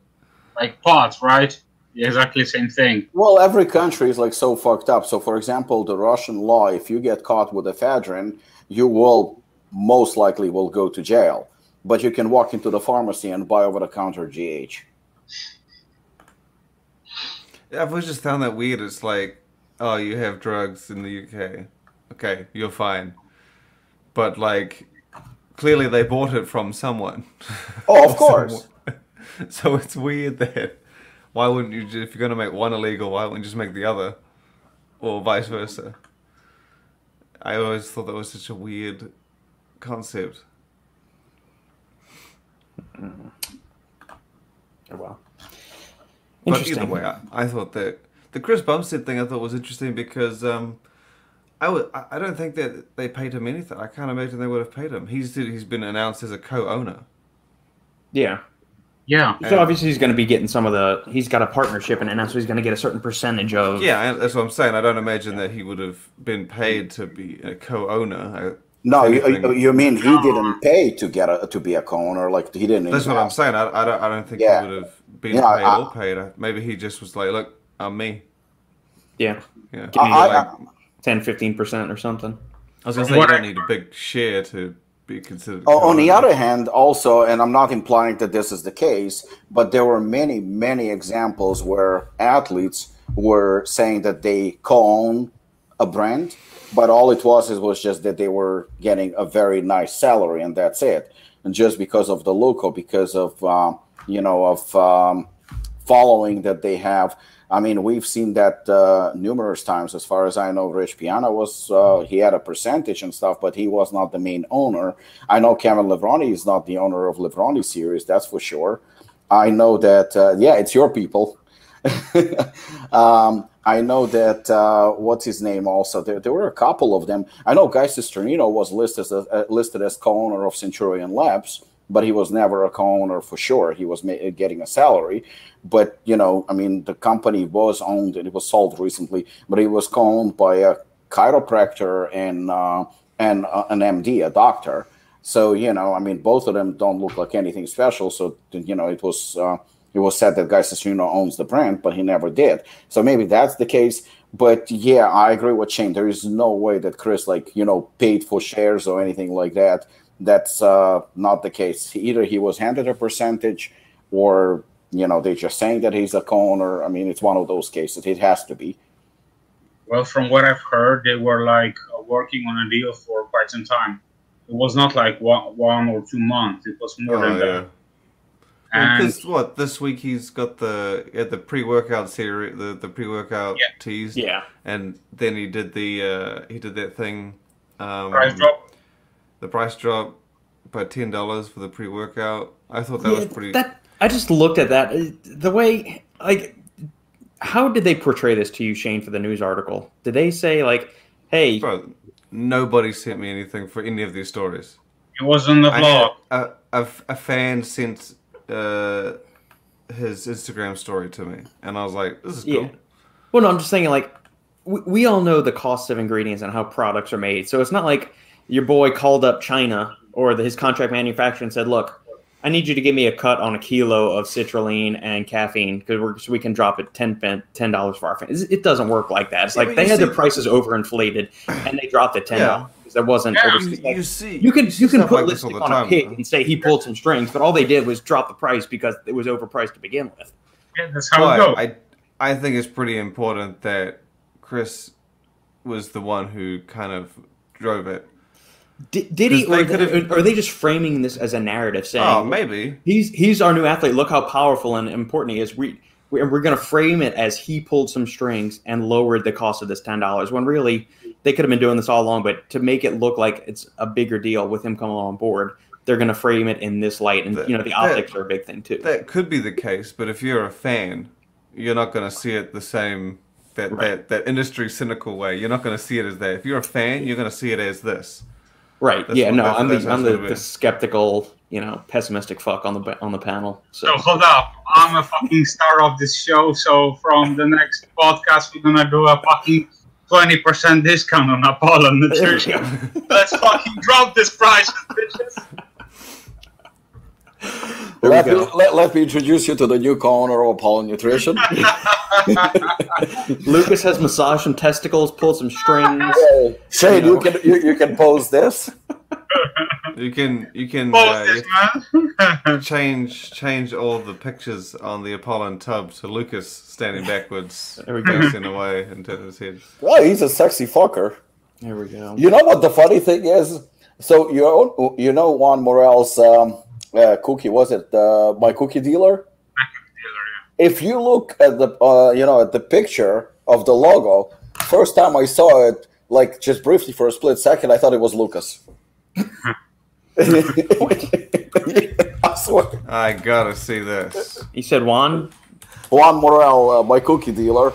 Like pot, right? Exactly the same thing. Well, every country is like so fucked up. So, for example, the Russian law, if you get caught with ephedrine, you will most likely will go to jail. But you can walk into the pharmacy and buy over-the-counter GH. Yeah, I've always just found that weird. It's like, oh, you have drugs in the UK. Okay, you're fine. But, like, clearly they bought it from someone. Oh, of course. So it's weird that... Why wouldn't you, if you're going to make one illegal, why wouldn't you just make the other? Or vice versa? I always thought that was such a weird concept. Oh, well. But either way, I thought that... The Chris Bumstead thing I thought was interesting because I don't think that they paid him anything. I can't imagine they would have paid him. He's been announced as a co-owner. Yeah. Yeah. So obviously he's going to be getting some of the. He's got a partnership in it now, so he's going to get a certain percentage of. Yeah, that's what I'm saying. I don't imagine that he would have been paid to be a co-owner. No, you mean he didn't pay to be a co-owner? Like he didn't. That's what I'm saying. I don't think he would have been paid or paid. Maybe he just was like, look, I'm me. Yeah. Yeah. Give me like 10-15% or something. I was going to say you don't need a big share to be considered. On the other hand, also, and I'm not implying that this is the case, but there were many, many examples where athletes were saying that they co-own a brand, but all it was just that they were getting a very nice salary, and that's it. And just because of the look or because of following that they have. I mean, we've seen that numerous times. As far as I know, Rich Piana he had a percentage and stuff, but he was not the main owner. I know Kevin Levrone is not the owner of Levrone series, that's for sure. I know that, it's your people. I know that, what's his name also? There were a couple of them. I know Guy Cisternino was listed as co-owner of Centurion Labs, but he was never a co-owner for sure. He was getting a salary. But, I mean, the company was owned, and it was sold recently, but it was co-owned by a chiropractor and an MD, a doctor. So, I mean, both of them don't look like anything special. So, it was said that Guy Cisternino owns the brand, but he never did. So maybe that's the case. But, yeah, I agree with Shane. There is no way that Chris, paid for shares or anything like that. That's not the case. Either he was handed a percentage or, they're just saying that he's a co-owner. I mean, it's one of those cases. It has to be. Well, from what I've heard, they were working on a deal for quite some time. It was not like 1 or 2 months. It was more than that. And this week he's got the pre-workout series, the pre-workout teas. Yeah. And then he did that thing. Price drop. The price drop by $10 for the pre-workout. I thought that was pretty. I just looked at that. The way, how did they portray this to you, Shane, for the news article? Did they say, hey... Bro, nobody sent me anything for any of these stories. It was on the blog. A fan sent his Instagram story to me, and I was like, this is cool. Yeah. Well, no, I'm just saying, we all know the cost of ingredients and how products are made. So it's not like your boy called up China or his contract manufacturer and said, look, I need you to give me a cut on a kilo of citrulline and caffeine so we can drop it $10 for our fans. It doesn't work like that. It's they had their prices overinflated and they dropped it $10 because there wasn't. You can put lipstick on a pig and say he pulled some strings, but all they did was drop the price because it was overpriced to begin with. Yeah, that's how it goes. I think it's pretty important that Chris was the one who kind of drove it. Did he, or are they just framing this as a narrative, saying, maybe he's our new athlete, look how powerful and important he is. We're going to frame it as he pulled some strings and lowered the cost of this $10, when really they could have been doing this all along, but to make it look like it's a bigger deal with him coming on board, they're going to frame it in this light, and the optics are a big thing too. That could be the case, but if you're a fan, you're not going to see it the same, that industry cynical way. You're not going to see it as that. If you're a fan, you're going to see it as this. Right. I'm the skeptical, pessimistic fuck on the panel. So hold up. I'm a fucking star of this show. So from the next podcast, we're gonna do a fucking 20% discount on Apollo Nutrition. Let's fucking drop this price, bitches. Let me introduce you to the new co-owner of Apollo Nutrition. Lucas has massaged some testicles, pulled some strings. Shane, you can pose this. You can pose this, man. change all the pictures on the Apollo tub to Lucas standing backwards, facing away and turning his head. Well, he's a sexy fucker. There we go. You know what the funny thing is? So Juan Morel's cookie, was it my cookie dealer? Yeah. If you look at the at the picture of the logo, first time I saw it, just briefly for a split second, I thought it was Lucas. I swear. I gotta see this. You said Juan Morel, my cookie dealer.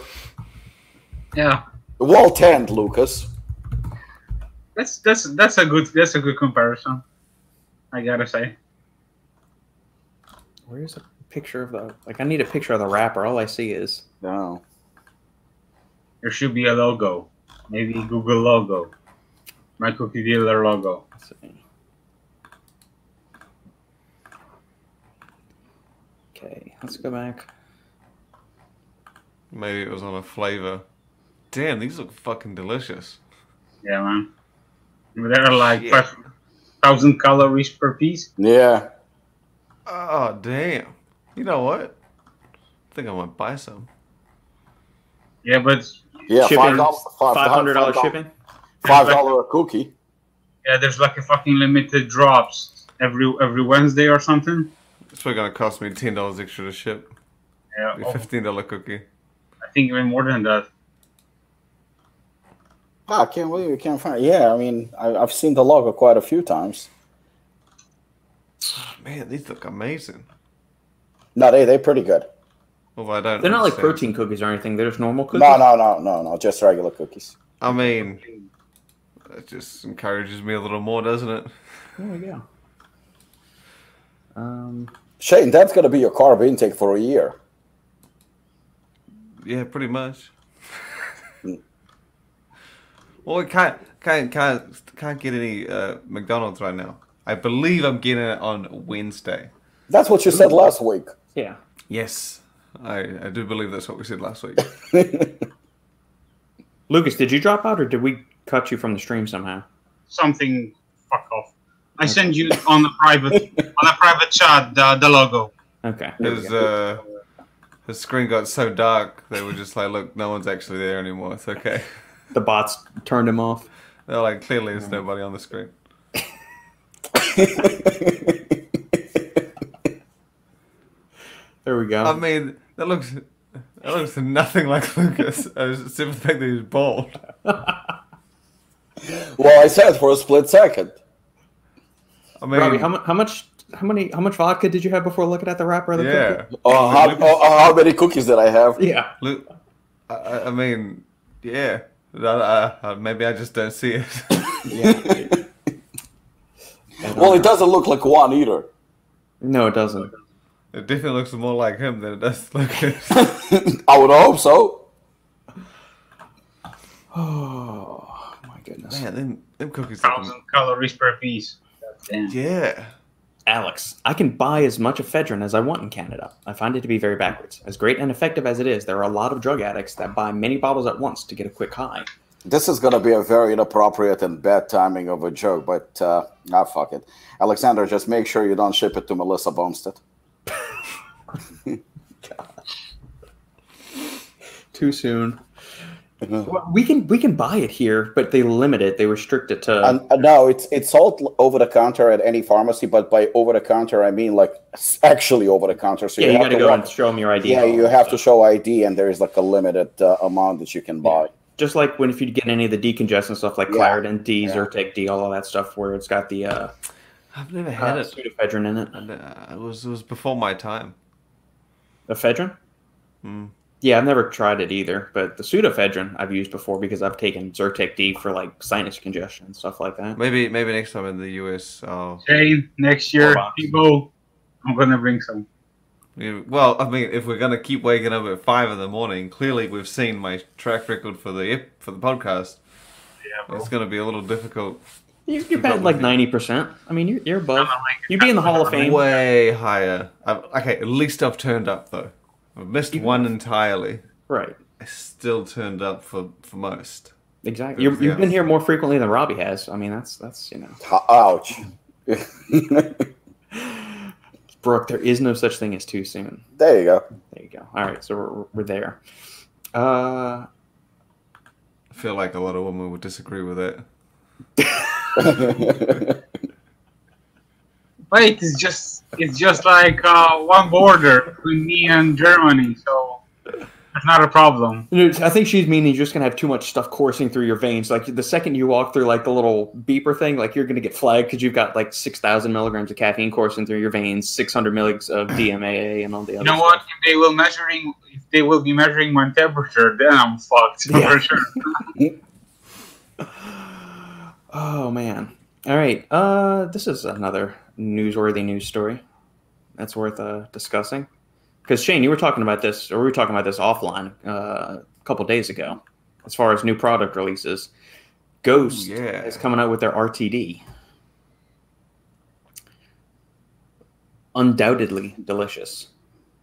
Yeah. Well tanned, Lucas. That's a good comparison. I gotta say. Where's a picture of the? Like, I need a picture of the wrapper. All I see is. No. There should be a logo. Maybe Google logo. My cookie dealer logo. Let's see. Okay, let's go back. Maybe it was on a flavor. Damn, these look fucking delicious. Yeah, man. They're like Shit. 5,000 calories per piece. Yeah. Oh, damn. You know what? I think I might buy some. Yeah, but Yeah. Shipping, $5 $500 shipping. $5 a cookie. yeah, there's like a fucking limited drops every Wednesday or something. It's probably gonna cost me $10 extra to ship. Yeah, A $15 cookie. I think even more than that. I can't believe you can't find. Yeah, I mean, I've seen the logo quite a few times. Man, these look amazing. No, they're pretty good. Although I don't. They're not like understand. protein cookies or anything. They're just normal cookies. No, just regular cookies. I mean, it just encourages me a little more, doesn't it? There we go. Shane, that's gonna be your carb intake for a year. Yeah, pretty much. Well, we can't get any McDonald's right now. I believe I'm getting it on Wednesday. That's what you said last week. Yeah. Yes, I do believe that's what we said last week. Lucas, did you drop out or did we cut you from the stream somehow? Something. Fuck off. I send you on a private chat the logo. Okay. there we His go. his screen got so dark they were just like, look, no one's actually there anymore. It's okay. The bots turned him off. They're like, clearly there's nobody on the screen. There we go. I mean, that looks nothing like Lucas. I was just the fact that he was bald. Well, I said for a split second. I mean, Robbie, how much vodka did you have before looking at the wrapper of the yeah. cookie? How many cookies did I have? Yeah. Luke, I mean, yeah. Maybe I just don't see it. Yeah. Well, it doesn't look like one either. No, it doesn't. It definitely looks more like him than it does Lucas. I would hope so. Oh my goodness. Man, them cookies look 1,000 calories per piece. Damn. yeah. Alex, I can buy as much ephedrine as I want in Canada. I find it to be very backwards. As great and effective as it is, there are a lot of drug addicts that buy many bottles at once to get a quick high. This is going to be a very inappropriate and bad timing of a joke, but fuck it. Alexander, just make sure you don't ship it to Melissa Bumstead. Too soon. Well, we can buy it here, but they limit it. They restrict it to. No, it's sold over the counter at any pharmacy, but by over the counter, I mean like actually over the counter. So yeah, you have got to go and show them your ID. Yeah, you have to show ID, and there is like a limited amount that you can buy. Just like when if you get any of the decongestant stuff like Yeah. Claritin D, Yeah. Zyrtec D, all of that stuff, where it's got the I've never had it. pseudoephedrine in it. And, it was before my time. Ephedrine? Mm. Yeah, I've never tried it either, but the pseudoephedrine I've used before because I've taken Zyrtec D for like sinus congestion and stuff like that. Maybe next time in the US, Shane, next year, Hold on. people, I'm gonna bring some. well, I mean, if we're gonna keep waking up at 5 in the morning, clearly we've seen my track record for the podcast. Yeah, bro. It's gonna be a little difficult. You're batting like 90%. I mean, you're above. You'd be in the Hall of Fame. Way higher. Okay, at least I've turned up though. I've missed one entirely. Right. I still turned up for most. Exactly. You've been here more frequently than Robbie has. I mean, that's Ouch. Brooke, there is no such thing as too soon. There you go. There you go. All right, so we're there. I feel like a lot of women would disagree with it. Wait, it's just like one border between me and Germany, so it's not a problem. I think she's meaning you're just gonna have too much stuff coursing through your veins. Like the second you walk through like the little beeper thing, like you're gonna get flagged because you've got like 6,000 milligrams of caffeine coursing through your veins, 600 milligrams of DMAA, and all the other. You know what? If they will be measuring my temperature, then I'm fucked Yeah. for sure. Oh man. All right. This is another newsworthy news story that's worth discussing. Because Shane, you were talking about this, or we were talking about this offline a couple days ago, as far as new product releases. Ghost yeah. is coming out with their RTD. Undoubtedly delicious.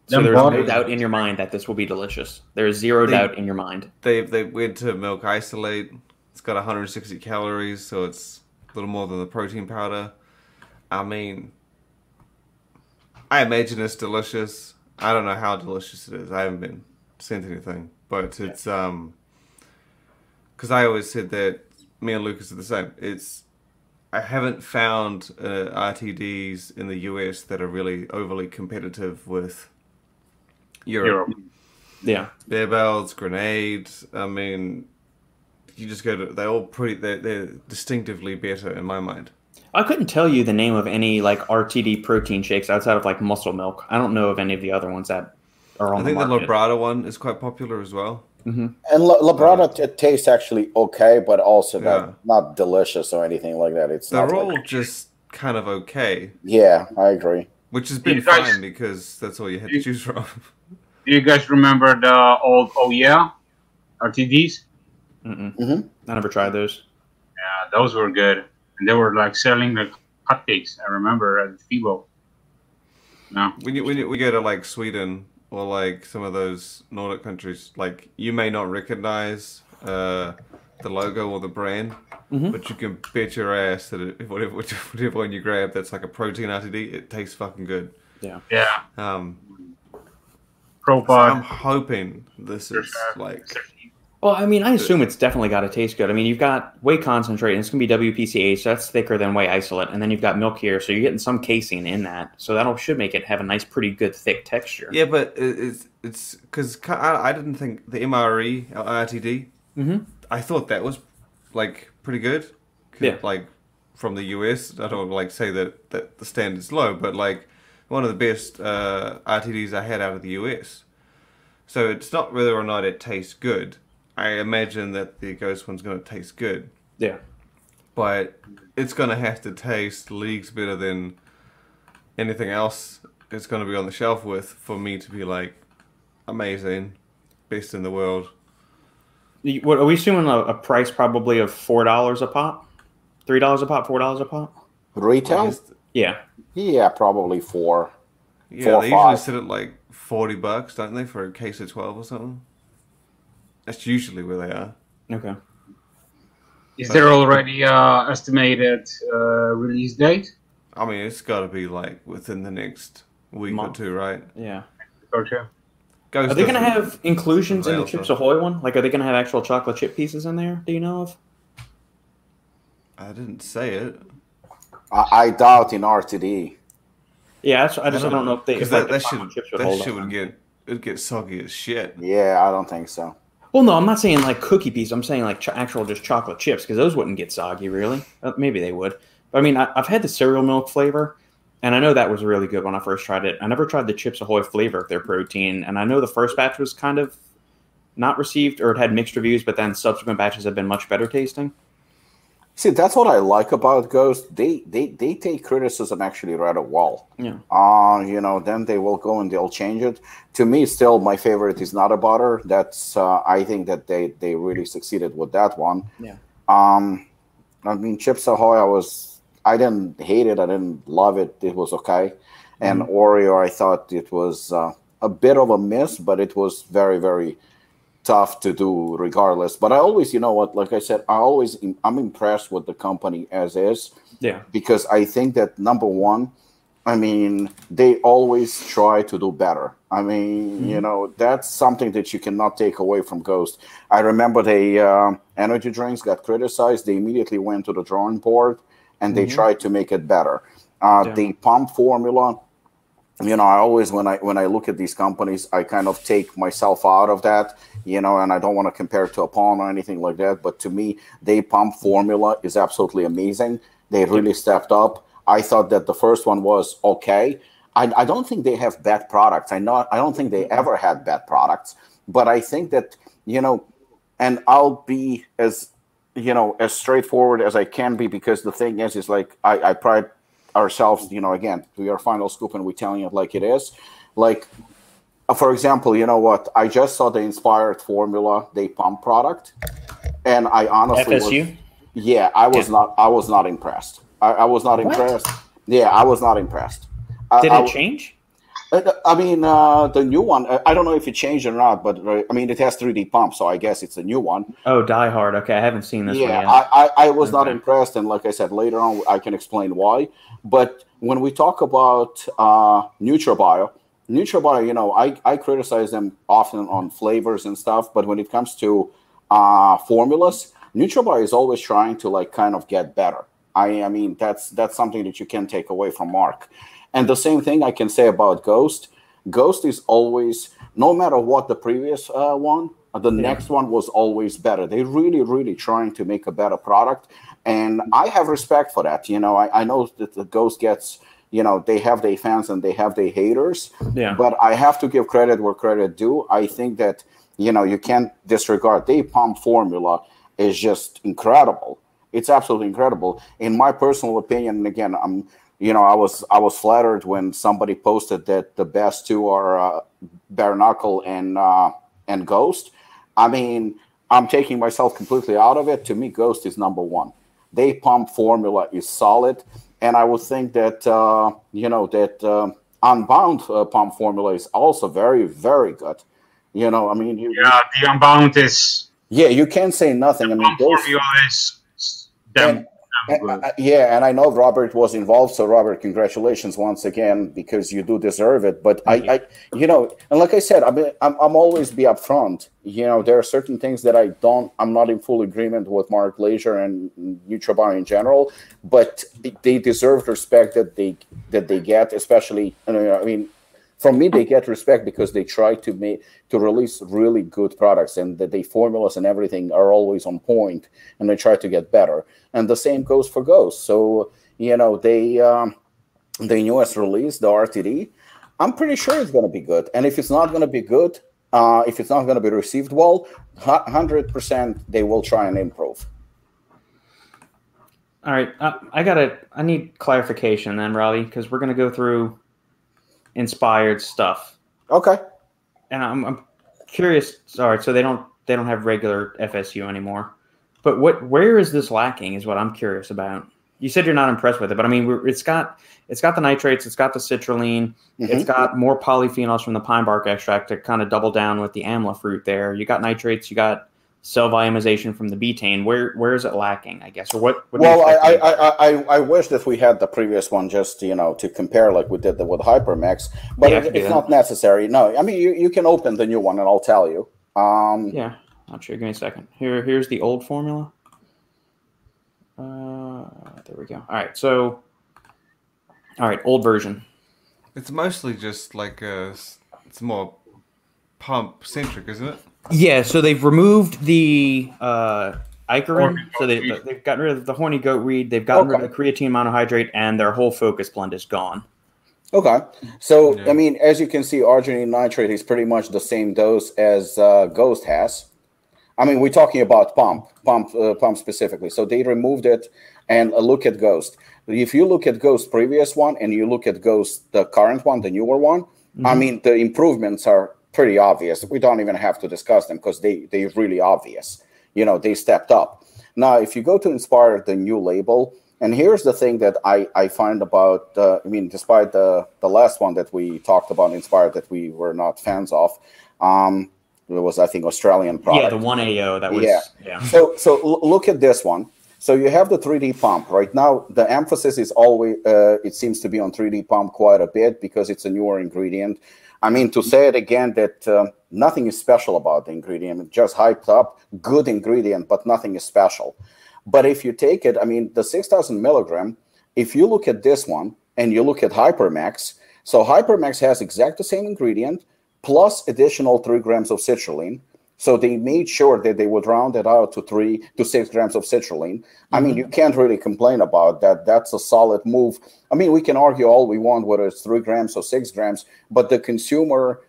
So Them there's no bottles- doubt in your mind that this will be delicious. There is zero doubt in your mind. They went to milk isolate. It's got 160 calories, so it's a little more than the protein powder. I mean, I imagine it's delicious. I don't know how delicious it is. I haven't been sent anything, but it's because I always said that me and Lucas are the same. I haven't found RTDs in the US that are really overly competitive with Europe. Yeah. Bear Grenade. I mean, you just go to. They're distinctively better in my mind. I couldn't tell you the name of any like RTD protein shakes outside of like Muscle Milk. I don't know of any of the other ones that are on I think the the market. Labrada one is quite popular as well. And Labrada it tastes actually okay, but also Yeah. not delicious or anything like that. It's They're not all like, just kind of okay, yeah, I agree. which has been You guys- fine because that's all you had to choose from. Do you guys remember the old Oh Yeah RTDs? I never tried those. Yeah, those were good. And they were like selling like hotcakes. I remember at FIBO. No. When we go to like Sweden or like some of those Nordic countries, like you may not recognize the logo or the brand, but you can bet your ass that whatever one you grab that's like a protein RTD, it tastes fucking good. Yeah. Yeah. So Propod. I'm hoping this is like Well, I mean, I assume it's definitely got to taste good. I mean, you've got whey concentrate, and it's going to be WPCH, so that's thicker than whey isolate, and then you've got milk here, so you're getting some casein in that, so that should make it have a nice, pretty good, thick texture. yeah, but it's because I didn't think the MRE RTD. I thought that was like pretty good. Yeah. Like from the US, I don't like say that the standard's low, but like one of the best RTDs I had out of the US. So it's not whether or not it tastes good. I imagine that the Ghost one's going to taste good, Yeah. but it's going to have to taste leagues better than anything else it's going to be on the shelf with for me to be like amazing, best in the world. What, are we assuming a price probably of $4 a pop? $3 a pop, $4 a pop? Retail? Yeah. Yeah, probably 4. Yeah, 4 or they usually 5. sit at like $40, don't they, for a case of 12 or something? That's usually where they are. Okay. Is there already estimated release date? I mean, it's got to be like within the next week Month. or two, right? Yeah. Okay. Ghost Are they going to doesn't- have inclusions in the Well, Chips so- Ahoy one? Like, are they going to have actual chocolate chip pieces in there? Do you know of? I didn't say it. I doubt in RTD. Yeah, I don't know if they. Because If, like, that the chocolate chips would that hold shit up. would get soggy as shit. Yeah, I don't think so. Well, no, I'm not saying like cookie pieces. I'm saying like actual just chocolate chips because those wouldn't get soggy, really. Maybe they would. But I mean, I've had the cereal milk flavor, and I know that was really good when I first tried it. I never tried the Chips Ahoy flavor of their protein, and I know the first batch was kind of not received or it had mixed reviews, but then subsequent batches have been much better tasting. See, that's what I like about Ghost. They take criticism actually rather well. Yeah. Then they will go and they'll change it. To me, still, my favorite is Not a Butter. That's I think that they really succeeded with that one. Yeah. I mean, Chips Ahoy, I didn't hate it. I didn't love it. It was okay. And Oreo, I thought it was a bit of a miss, but it was very, very tough to do regardless. But I always, you know what, like I said, I'm impressed with the company as is. Yeah. Because I think that number one, I mean, they always try to do better. I mean, that's something that you cannot take away from Ghost. I remember the energy drinks got criticized. They immediately went to the drawing board and they tried to make it better. The pump formula, I always, when I look at these companies, I kind of take myself out of that, and I don't want to compare it to a Pawn or anything like that. But to me, the pump formula is absolutely amazing. They really stepped up. I thought that the first one was okay. I don't think they have bad products. I don't think they ever had bad products. But I think that, and I'll be as as straightforward as I can be, because the thing is like I pride ourselves, again, we are Final Scoop and we're telling it like it is. Like, for example, you know what? I just saw the Inspired Formula Day Pump product, and I honestly FSU? I was not impressed. I was not impressed. Yeah, I was not impressed. Did it change? I mean, the new one, I don't know if it changed or not, but I mean, it has 3D pump, so I guess it's a new one. Oh, Die Hard. Okay, I haven't seen this one yet. I was not impressed, and like I said, later on I can explain why. But when we talk about NutraBio, I criticize them often on flavors and stuff, but when it comes to formulas, NutraBio is always trying to like kind of get better. I mean, that's something that you can take away from Mark. And the same thing I can say about Ghost. Ghost is always, no matter what the previous one, the next one was always better. They're really, really trying to make a better product. And I have respect for that. I know that the Ghost gets, they have their fans and they have their haters. Yeah. But I have to give credit where credit due. I think that, you can't disregard. Their pump formula is just incredible. It's absolutely incredible. In my personal opinion, and again, I was flattered when somebody posted that the best two are Bare Knuckle and Ghost. I mean, I'm taking myself completely out of it. To me, Ghost is number one. They pump formula is solid, and I would think that Unbound pump formula is also very, very good. I mean, the Unbound is. Yeah, you can't say nothing. I mean, Ghost formula is damn. And I know Robert was involved. So, Robert, congratulations once again, because you do deserve it. But and like I said, I'm always be upfront. There are certain things that I'm not in full agreement with Mark Glazer and NutraBio in general, but they deserve respect that they get, especially. I mean, from me, they get respect because they try to release really good products, and that the formulas and everything are always on point, and they try to get better. And the same goes for Ghost. So, the newest release, the RTD, I'm pretty sure it's going to be good. And if it's not going to be good, if it's not going to be received well, 100% they will try and improve. All right. I need clarification then, Robbie, because we're going to go through Inspired stuff. Okay. And I'm curious. All right, so they don't have regular FSU anymore. But where is this lacking is what I'm curious about. You said you're not impressed with it, but I mean, it's got the nitrates, it's got the citrulline, it's got more polyphenols from the pine bark extract to kind of double down with the amla fruit there. You got nitrates, you got cell volumization from the betaine. Where is it lacking, I guess? Or what well, I wish that we had the previous one just, to compare like we did with Hypermax, but it's not necessary. No, I mean, you can open the new one and I'll tell you. Yeah. Not sure. Give me a second. Here's the old formula. There we go. All right. Old version. It's mostly just like it's more pump centric, isn't it? Yeah. So they've removed the Icarin. So they've gotten rid of the horny goat reed. They've gotten rid of the creatine monohydrate, and their whole focus blend is gone. Okay. So I mean, as you can see, arginine nitrate is pretty much the same dose as Ghost has. I mean, we're talking about pump specifically. So they removed it, and look at Ghost. If you look at Ghost previous one and you look at Ghost the current one, the newer one, I mean, the improvements are pretty obvious. We don't even have to discuss them because they're really obvious. They stepped up. Now, if you go to Inspire, the new label, and here's the thing that I find about, despite the last one that we talked about, Inspire, that we were not fans of, it was, I think, Australian product. Yeah, the 1AO. That was, yeah. So look at this one. So you have the 3D pump. Right now, the emphasis is always, it seems to be on 3D pump quite a bit because it's a newer ingredient. I mean, to say it again, that nothing is special about the ingredient. Just hyped up, good ingredient, but nothing is special. But if you take it, I mean, the 6,000 milligram, if you look at this one and you look at Hypermax, so Hypermax has exactly the same ingredient, plus additional 3 grams of citrulline. So they made sure that they would round it out to 6 grams of citrulline. I mean, you can't really complain about that. That's a solid move. I mean, we can argue all we want whether it's 3 grams or 6 grams, but the consumer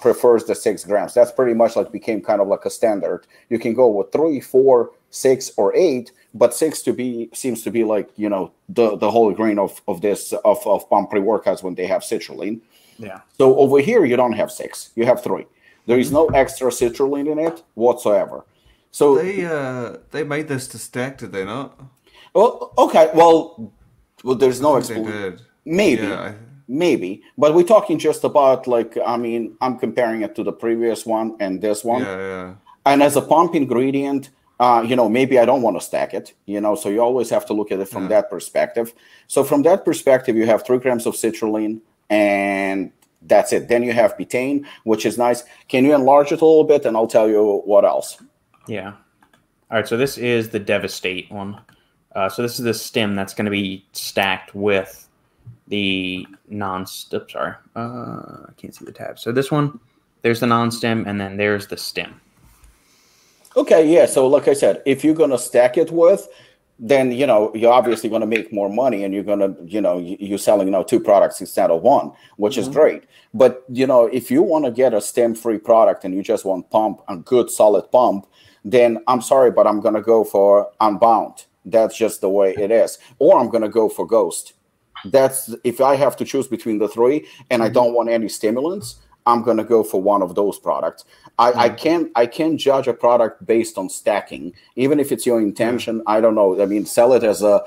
prefers the 6 grams. That's pretty much like became kind of like a standard. You can go with 3, 4, 6 or 8, but 6 seems to be like, you know, the whole grain of pump pre-workouts when they have citrulline. Yeah. So over here you don't have 6, you have 3. There is no extra citrulline in it whatsoever. So they made this to stack, did they not? well, okay, well there's no explanation. Maybe. Yeah, maybe, but we're talking just about like, I mean, I'm comparing it to the previous one and this one. Yeah. And as a pump ingredient, you know, maybe I don't want to stack it, you know, so you always have to look at it from that perspective. So from that perspective, you have 3 grams of citrulline, and that's it. Then you have betaine, which is nice. Can you enlarge it a little bit, and I'll tell you what else? Yeah. All right, so this is the Devastate one. So this is the stem that's going to be stacked with the non-stem. Sorry, I can't see the tab. So this one, there's the non-stem, and then there's the stem. Okay, yeah. So like I said, if you're going to stack it with, then, you know, you're obviously going to make more money, and you're going to, you know, you're selling now 2 products instead of 1, which is great. But, you know, if you want to get a stem-free product and you just want pump, a good solid pump, then I'm sorry, but I'm going to go for Unbound. That's just the way it is. Or I'm going to go for Ghost. That's if I have to choose between the 3 and I don't want any stimulants, I'm going to go for one of those products. I can't judge a product based on stacking, even if it's your intention. I don't know. I mean, sell it as a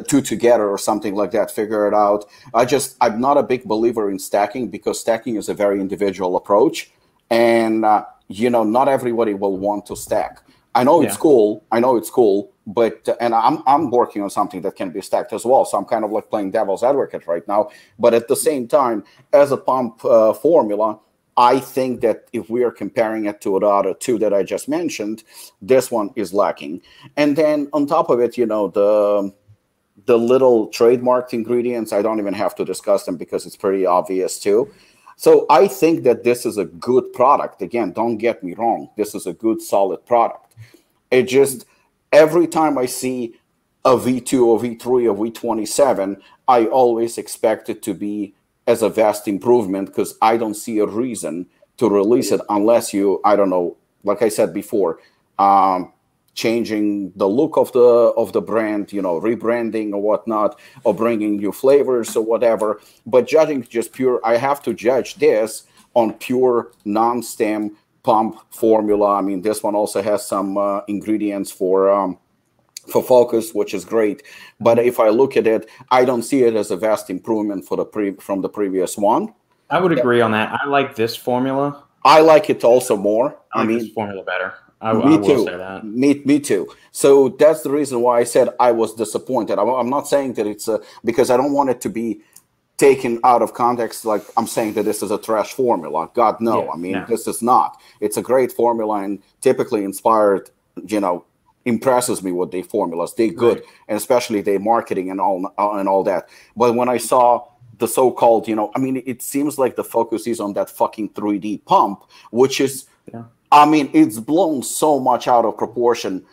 2 together or something like that. Figure it out. I'm not a big believer in stacking, because stacking is a very individual approach, and you know, not everybody will want to stack. I know it's cool. But and I'm working on something that can be stacked as well. So I'm kind of like playing devil's advocate right now. But at the same time, as a pump formula, I think that if we are comparing it to the other 2 that I just mentioned, this one is lacking. And then on top of it, you know, the little trademarked ingredients, I don't even have to discuss them because it's pretty obvious too. So I think that this is a good product. Again, don't get me wrong. This is a good, solid product. It just, every time I see a V2 or V3 or V27, I always expect it to be as a vast improvement, because I don't see a reason to release it unless you, I don't know, like I said before, changing the look of the brand, you know, rebranding or whatnot, or bringing new flavors or whatever. But judging just pure, I have to judge this on pure non-stem pump formula. I mean, this one also has some ingredients for Focus, which is great. But if I look at it, I don't see it as a vast improvement from the previous one. I would agree on that. I like this formula. I like it also more. I like this formula better. I me will too. say that. Me too. So that's the reason why I said I was disappointed. I'm not saying that it's because I don't want it to be taken out of context. Like I'm saying that this is a trash formula. God, no. Yeah, I mean, this is not. It's a great formula, and typically Inspired, you know, impresses me with their formulas. They're good, right. And especially their marketing and all that. But when I saw the so-called, you know, I mean, it seems like the focus is on that fucking 3D pump, which is, I mean, it's blown so much out of proportion.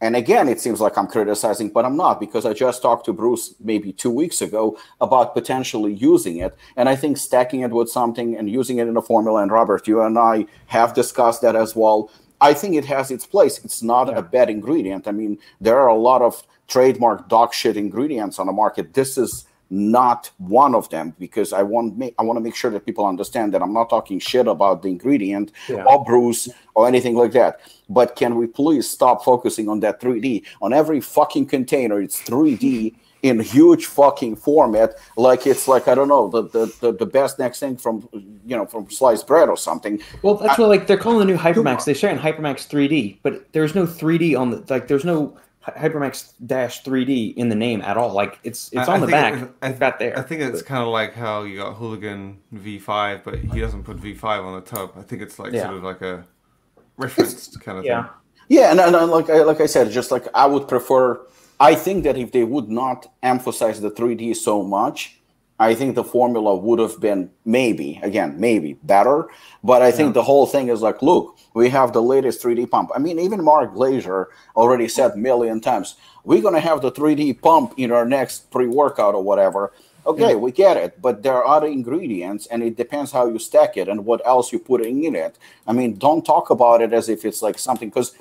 And again, it seems like I'm criticizing, but I'm not, because I just talked to Bruce maybe 2 weeks ago about potentially using it. And I think stacking it with something and using it in a formula, and Robert, you and I have discussed that as well. I think it has its place. It's not a bad ingredient. I mean, there are a lot of trademark dog shit ingredients on the market. This is not one of them, because I want to make sure that people understand that I'm not talking shit about the ingredient or Bruce or anything like that. But can we please stop focusing on that 3D? On every fucking container, it's 3D in huge fucking format, like it's like, I don't know, the best next thing from, you know, from sliced bread or something. Well, that's what, like, they're calling the new Hypermax. They're saying Hypermax 3D, but there's no 3D on the, like, there's no Hypermax dash 3D in the name at all. Like it's on the back. I've got there. I think it's kind of like how you got Hooligan V5, but he doesn't put V5 on the tub. I think it's like sort of like a referenced kind of thing. Yeah, and like I said, just like I would prefer. I think that if they would not emphasize the 3D so much, I think the formula would have been maybe better. But I think the whole thing is like, look, we have the latest 3D pump. I mean, even Mark Glazer already said a million times, we're going to have the 3D pump in our next pre-workout or whatever. Okay, we get it. But there are other ingredients, and it depends how you stack it and what else you're putting in it. I mean, don't talk about it as if it's like something, because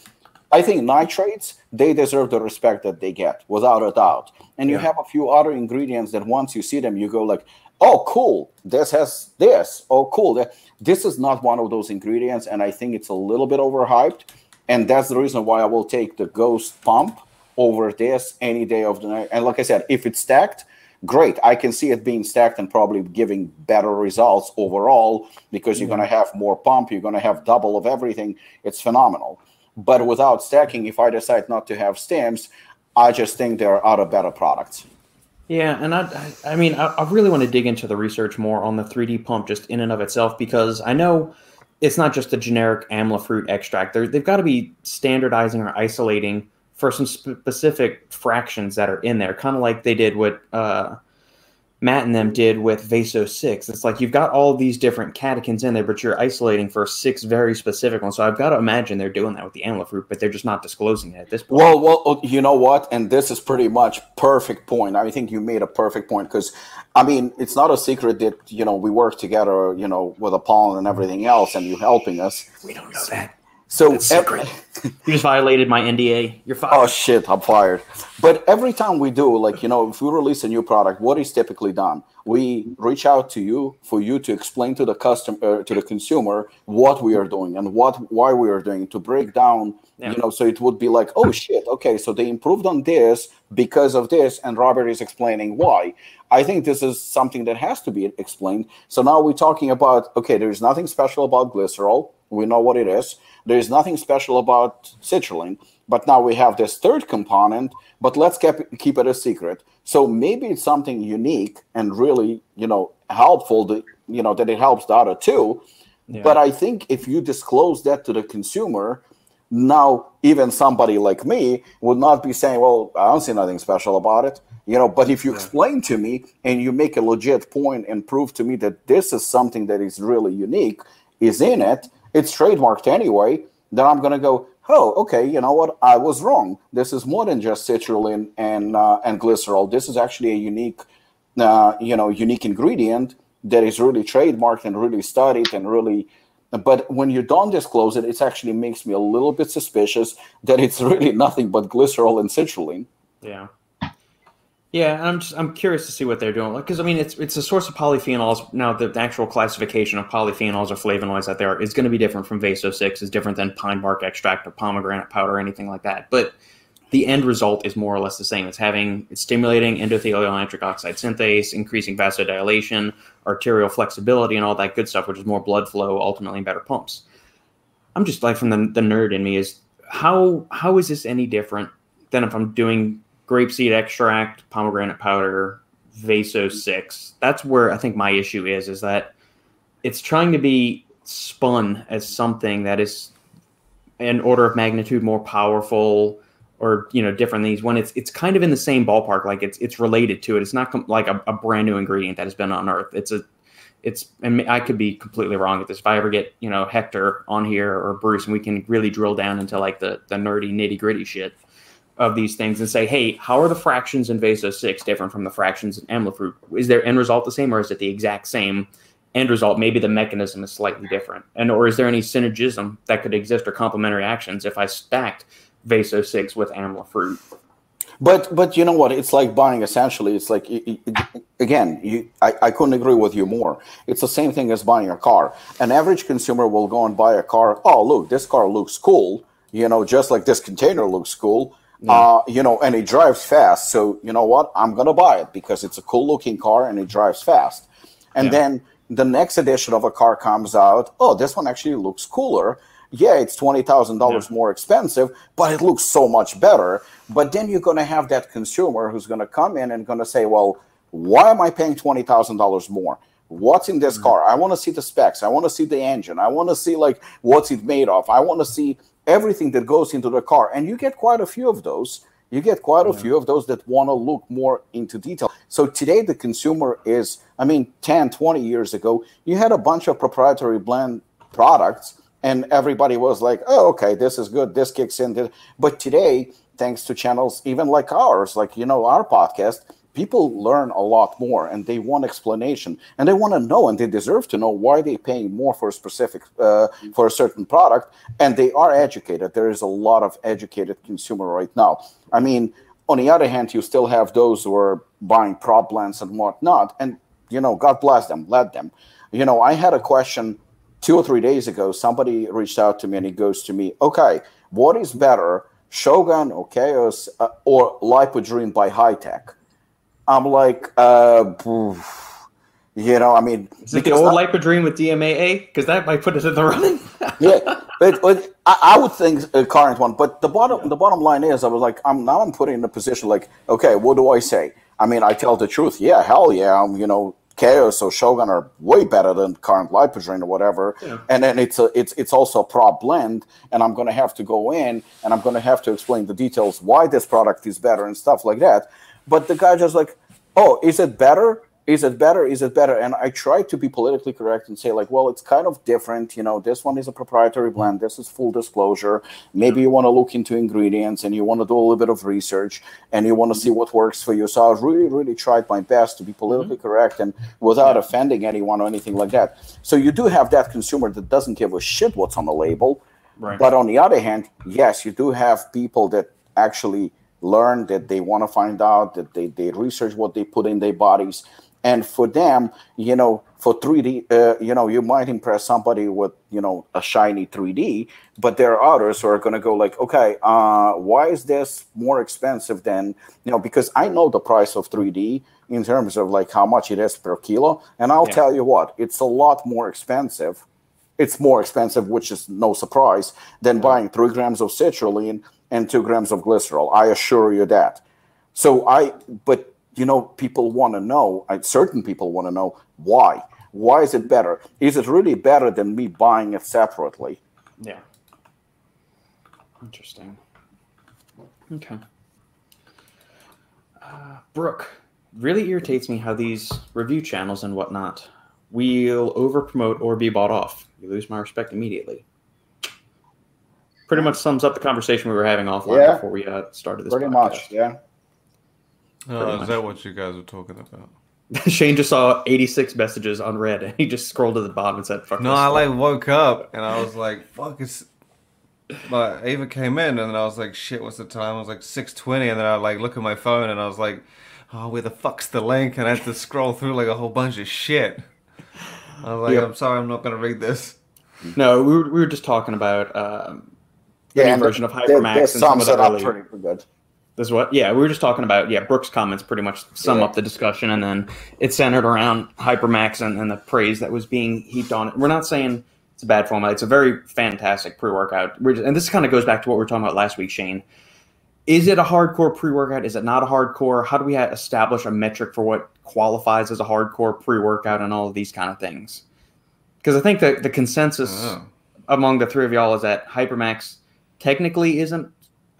I think nitrates, they deserve the respect that they get, without a doubt. And you have a few other ingredients that once you see them, you go like, oh, cool, this has this. Oh, cool. This is not one of those ingredients, and I think it's a little bit overhyped. And that's the reason why I will take the Ghost Pump over this any day of the night. And like I said, if it's stacked, great. I can see it being stacked and probably giving better results overall, because you're going to have more pump. You're going to have double of everything. It's phenomenal. But without stacking, if I decide not to have stems, I just think there are other better products. Yeah, and I mean, I really want to dig into the research more on the 3D pump just in and of itself, because I know it's not just a generic amla fruit extract. They've got to be standardizing or isolating for some specific fractions that are in there, kind of like they did what Matt and them did with Vaso 6. It's like you've got all these different catechins in there, but you're isolating for 6 very specific ones. So I've got to imagine they're doing that with the amla fruit, but they're just not disclosing it at this point. Well, you know what? And this is pretty much perfect point. I think you made a perfect point, because, I mean, it's not a secret that, we work together, with Apollon and everything else, and you helping us. We don't know that. So you just violated my NDA. You're fired. Oh shit, I'm fired. But every time we do, like, if we release a new product, what is typically done? We reach out to you for you to explain to the customer, to the consumer, what we are doing and why we are doing, to break down. So it would be like, oh shit, okay, so they improved on this because of this, and Robert is explaining why. I think this is something that has to be explained. So now we're talking about, okay, there's nothing special about glycerol. We know what it is. There is nothing special about citrulline, but now we have this third component, but let's keep it a secret. So maybe it's something unique and really, helpful, that it helps the other two. Yeah. But I think if you disclose that to the consumer, now even somebody like me would not be saying, well, I don't see nothing special about it. But if you explain to me and you make a legit point and prove to me that this is something that is really unique, is in it, it's trademarked anyway, then I'm going to go, oh, okay, you know what? I was wrong. This is more than just citrulline and glycerol. This is actually a unique ingredient that is really trademarked and really studied and really. But when you don't disclose it, it actually makes me a little bit suspicious that it's really nothing but glycerol and citrulline. Yeah. Yeah, and I'm curious to see what they're doing, because I mean it's a source of polyphenols. Now the actual classification of polyphenols or flavonoids that there are is going to be different from Vaso 6, is different than pine bark extract or pomegranate powder or anything like that. But the end result is more or less the same. It's stimulating endothelial nitric oxide synthase, increasing vasodilation, arterial flexibility, and all that good stuff, which is more blood flow, ultimately better pumps. I'm just like, from the nerd in me, is how is this any different than if I'm doing grapeseed extract, pomegranate powder, Vaso 6. That's where I think my issue is that it's trying to be spun as something that is an order of magnitude more powerful or, different things, when it's kind of in the same ballpark. Like it's related to it. It's not like a brand new ingredient that has been unearthed. And I could be completely wrong with this. If I ever get, Hector on here or Bruce, and we can really drill down into like the nerdy nitty gritty shit of these things and say, hey, how are the fractions in Vaso 6 different from the fractions in amla fruit? Is their end result the same, or is it the exact same end result? Maybe the mechanism is slightly different. Or is there any synergism that could exist, or complementary actions, if I stacked Vaso 6 with amla fruit? But you know what? It's like buying, essentially. It's like, again, I couldn't agree with you more. It's the same thing as buying a car. An average consumer will go and buy a car. Oh, look, this car looks cool. Just like this container looks cool. And it drives fast. So you know what? I'm going to buy it because it's a cool looking car and it drives fast. And then the next edition of a car comes out. Oh, this one actually looks cooler. Yeah, it's $20,000 more expensive, but it looks so much better. But then you're going to have that consumer who's going to come in and going to say, well, why am I paying $20,000 more? What's in this car? I want to see the specs. I want to see the engine. I want to see like what's it made of. I want to see everything that goes into the car. And you get quite a few of those. You get quite a few of those that want to look more into detail. So today the consumer is, 10, 20 years ago, you had a bunch of proprietary blend products and everybody was like, oh, okay, this is good. This kicks in. But today, thanks to channels even like ours, like, our podcast, people learn a lot more, and they want explanation, and they want to know, and they deserve to know why they're paying more for a specific for a certain product, and they are educated. There is a lot of educated consumer right now. I mean, on the other hand, you still have those who are buying prop blends and whatnot, and God bless them, let them. I had a question 2 or 3 days ago. Somebody reached out to me, and he goes to me, "Okay, what is better, Shogun or Chaos or Lipodream by Hi-Tech?" I'm like, I mean, is it the old Lipodream with DMAA? Because that might put us in the running. Yeah, but I would think a current one. But the bottom line is, I was like, I'm put in a position like, okay, what do I say? I mean, I tell the truth. Yeah, hell yeah, Chaos or Shogun are way better than current Lipodream or whatever. Yeah. And then it's also a prop blend, and I'm going to have to go in and I'm going to have to explain the details why this product is better and stuff like that. But the guy just like, "Oh, is it better? Is it better? Is it better?" And I try to be politically correct and say like, well, it's kind of different. This one is a proprietary blend. This is full disclosure. Maybe you want to look into ingredients and you want to do a little bit of research and you want to see what works for you. So I really, really tried my best to be politically correct and without offending anyone or anything like that. So you do have that consumer that doesn't give a shit what's on the label. Right. But on the other hand, yes, you do have people that actually learn, that they want to find out, that they research what they put in their bodies. And for them, for 3D, you might impress somebody with, a shiny 3D, but there are others who are going to go like, okay, why is this more expensive than, because I know the price of 3D in terms of like how much it is per kilo. And I'll tell you what, it's a lot more expensive. It's more expensive, which is no surprise, than buying 3 grams of citrulline and 2 grams of glycerol. I assure you that. But people want to know, certain people want to know why. Why is it better? Is it really better than me buying it separately? Yeah. Interesting. Okay. Brooke, really irritates me how these review channels and whatnot will over-promote or be bought off. You lose my respect immediately. Pretty much sums up the conversation we were having offline before we started this podcast. Pretty much, yeah. Is that what you guys are talking about? Shane just saw 86 messages unread, and he just scrolled to the bottom and said, "Fuck." No, I woke up and I was like, "Fuck!" But Ava came in, and then I was like, "Shit, what's the time?" I was like 6:20, and then I look at my phone, and I was like, "Oh, where the fuck's the link?" And I had to scroll through like a whole bunch of shit. I was like, "I'm sorry, I'm not gonna read this." No, we were just talking about the new version of Hypermax and some of the early. Pretty good. This what? Yeah, we were just talking about, Brooke's comments pretty much sum up the discussion, and then it's centered around Hypermax and the praise that was being heaped on it. We're not saying it's a bad format. It's a very fantastic pre-workout. And this kind of goes back to what we were talking about last week, Shane. Is it a hardcore pre-workout? Is it not a hardcore? How do we establish a metric for what qualifies as a hardcore pre-workout and all of these kind of things? Because I think that the consensus among the three of y'all is that Hypermax technically isn't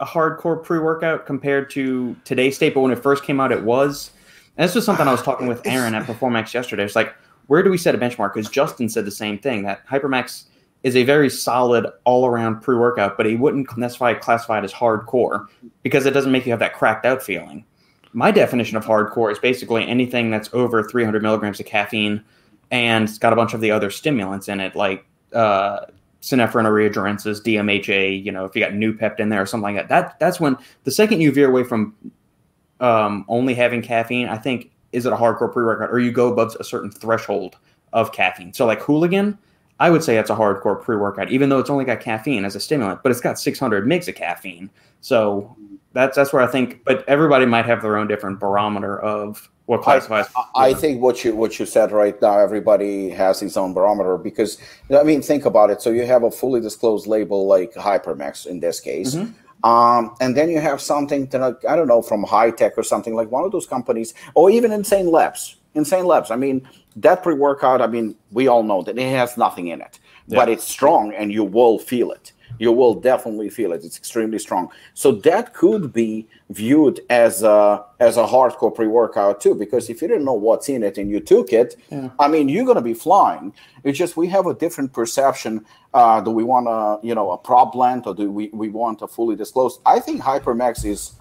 a hardcore pre-workout compared to today's state, but when it first came out, it was. And this was something I was talking with Aaron at Performax yesterday. It's like, where do we set a benchmark? Because Justin said the same thing, that Hypermax is a very solid all-around pre-workout, but he wouldn't necessarily classify it as hardcore because it doesn't make you have that cracked out feeling. My definition of hardcore is basically anything that's over 300 milligrams of caffeine and it's got a bunch of the other stimulants in it, like synephrine or reagerences, DMHA, if you got Noopept in there or something like that. That's when the second you veer away from only having caffeine, I think, is it a hardcore pre-workout, or you go above a certain threshold of caffeine. So like Hooligan, I would say it's a hardcore pre-workout, even though it's only got caffeine as a stimulant, but it's got 600 mgs of caffeine. So that's where I think, but everybody might have their own different barometer of what classifies. I think what you said right now, everybody has his own barometer, because think about it. So you have a fully disclosed label like Hypermax in this case. Mm-hmm. And then you have something that, I don't know, from Hi-Tech or something, like one of those companies, or even Insane Labs. That pre-workout, we all know that it has nothing in it, but it's strong and you will feel it. You will definitely feel it. It's extremely strong. So that could be viewed as a hardcore pre-workout too, because if you didn't know what's in it and you took it, you're going to be flying. It's just we have a different perception. Do we want a prop blend, or do we want a fully disclosed? I think Hypermax is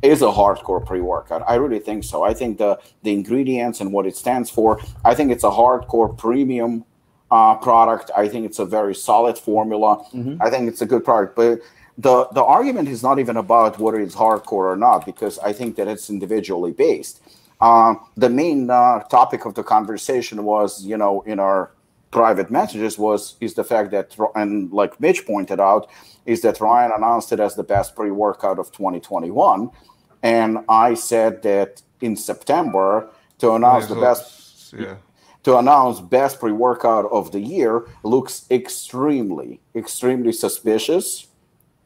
is a hardcore pre-workout. I really think so. I think the ingredients and what it stands for, I think it's a hardcore premium product. I think it's a very solid formula. I think it's a good product. But the argument is not even about whether it's hardcore or not, because I think that it's individually based. The main topic of the conversation was, in our private messages is the fact that, and like Mitch pointed out, is that Ryan announced it as the best pre-workout of 2021. And I said that in September to announce best pre-workout of the year looks extremely, extremely suspicious.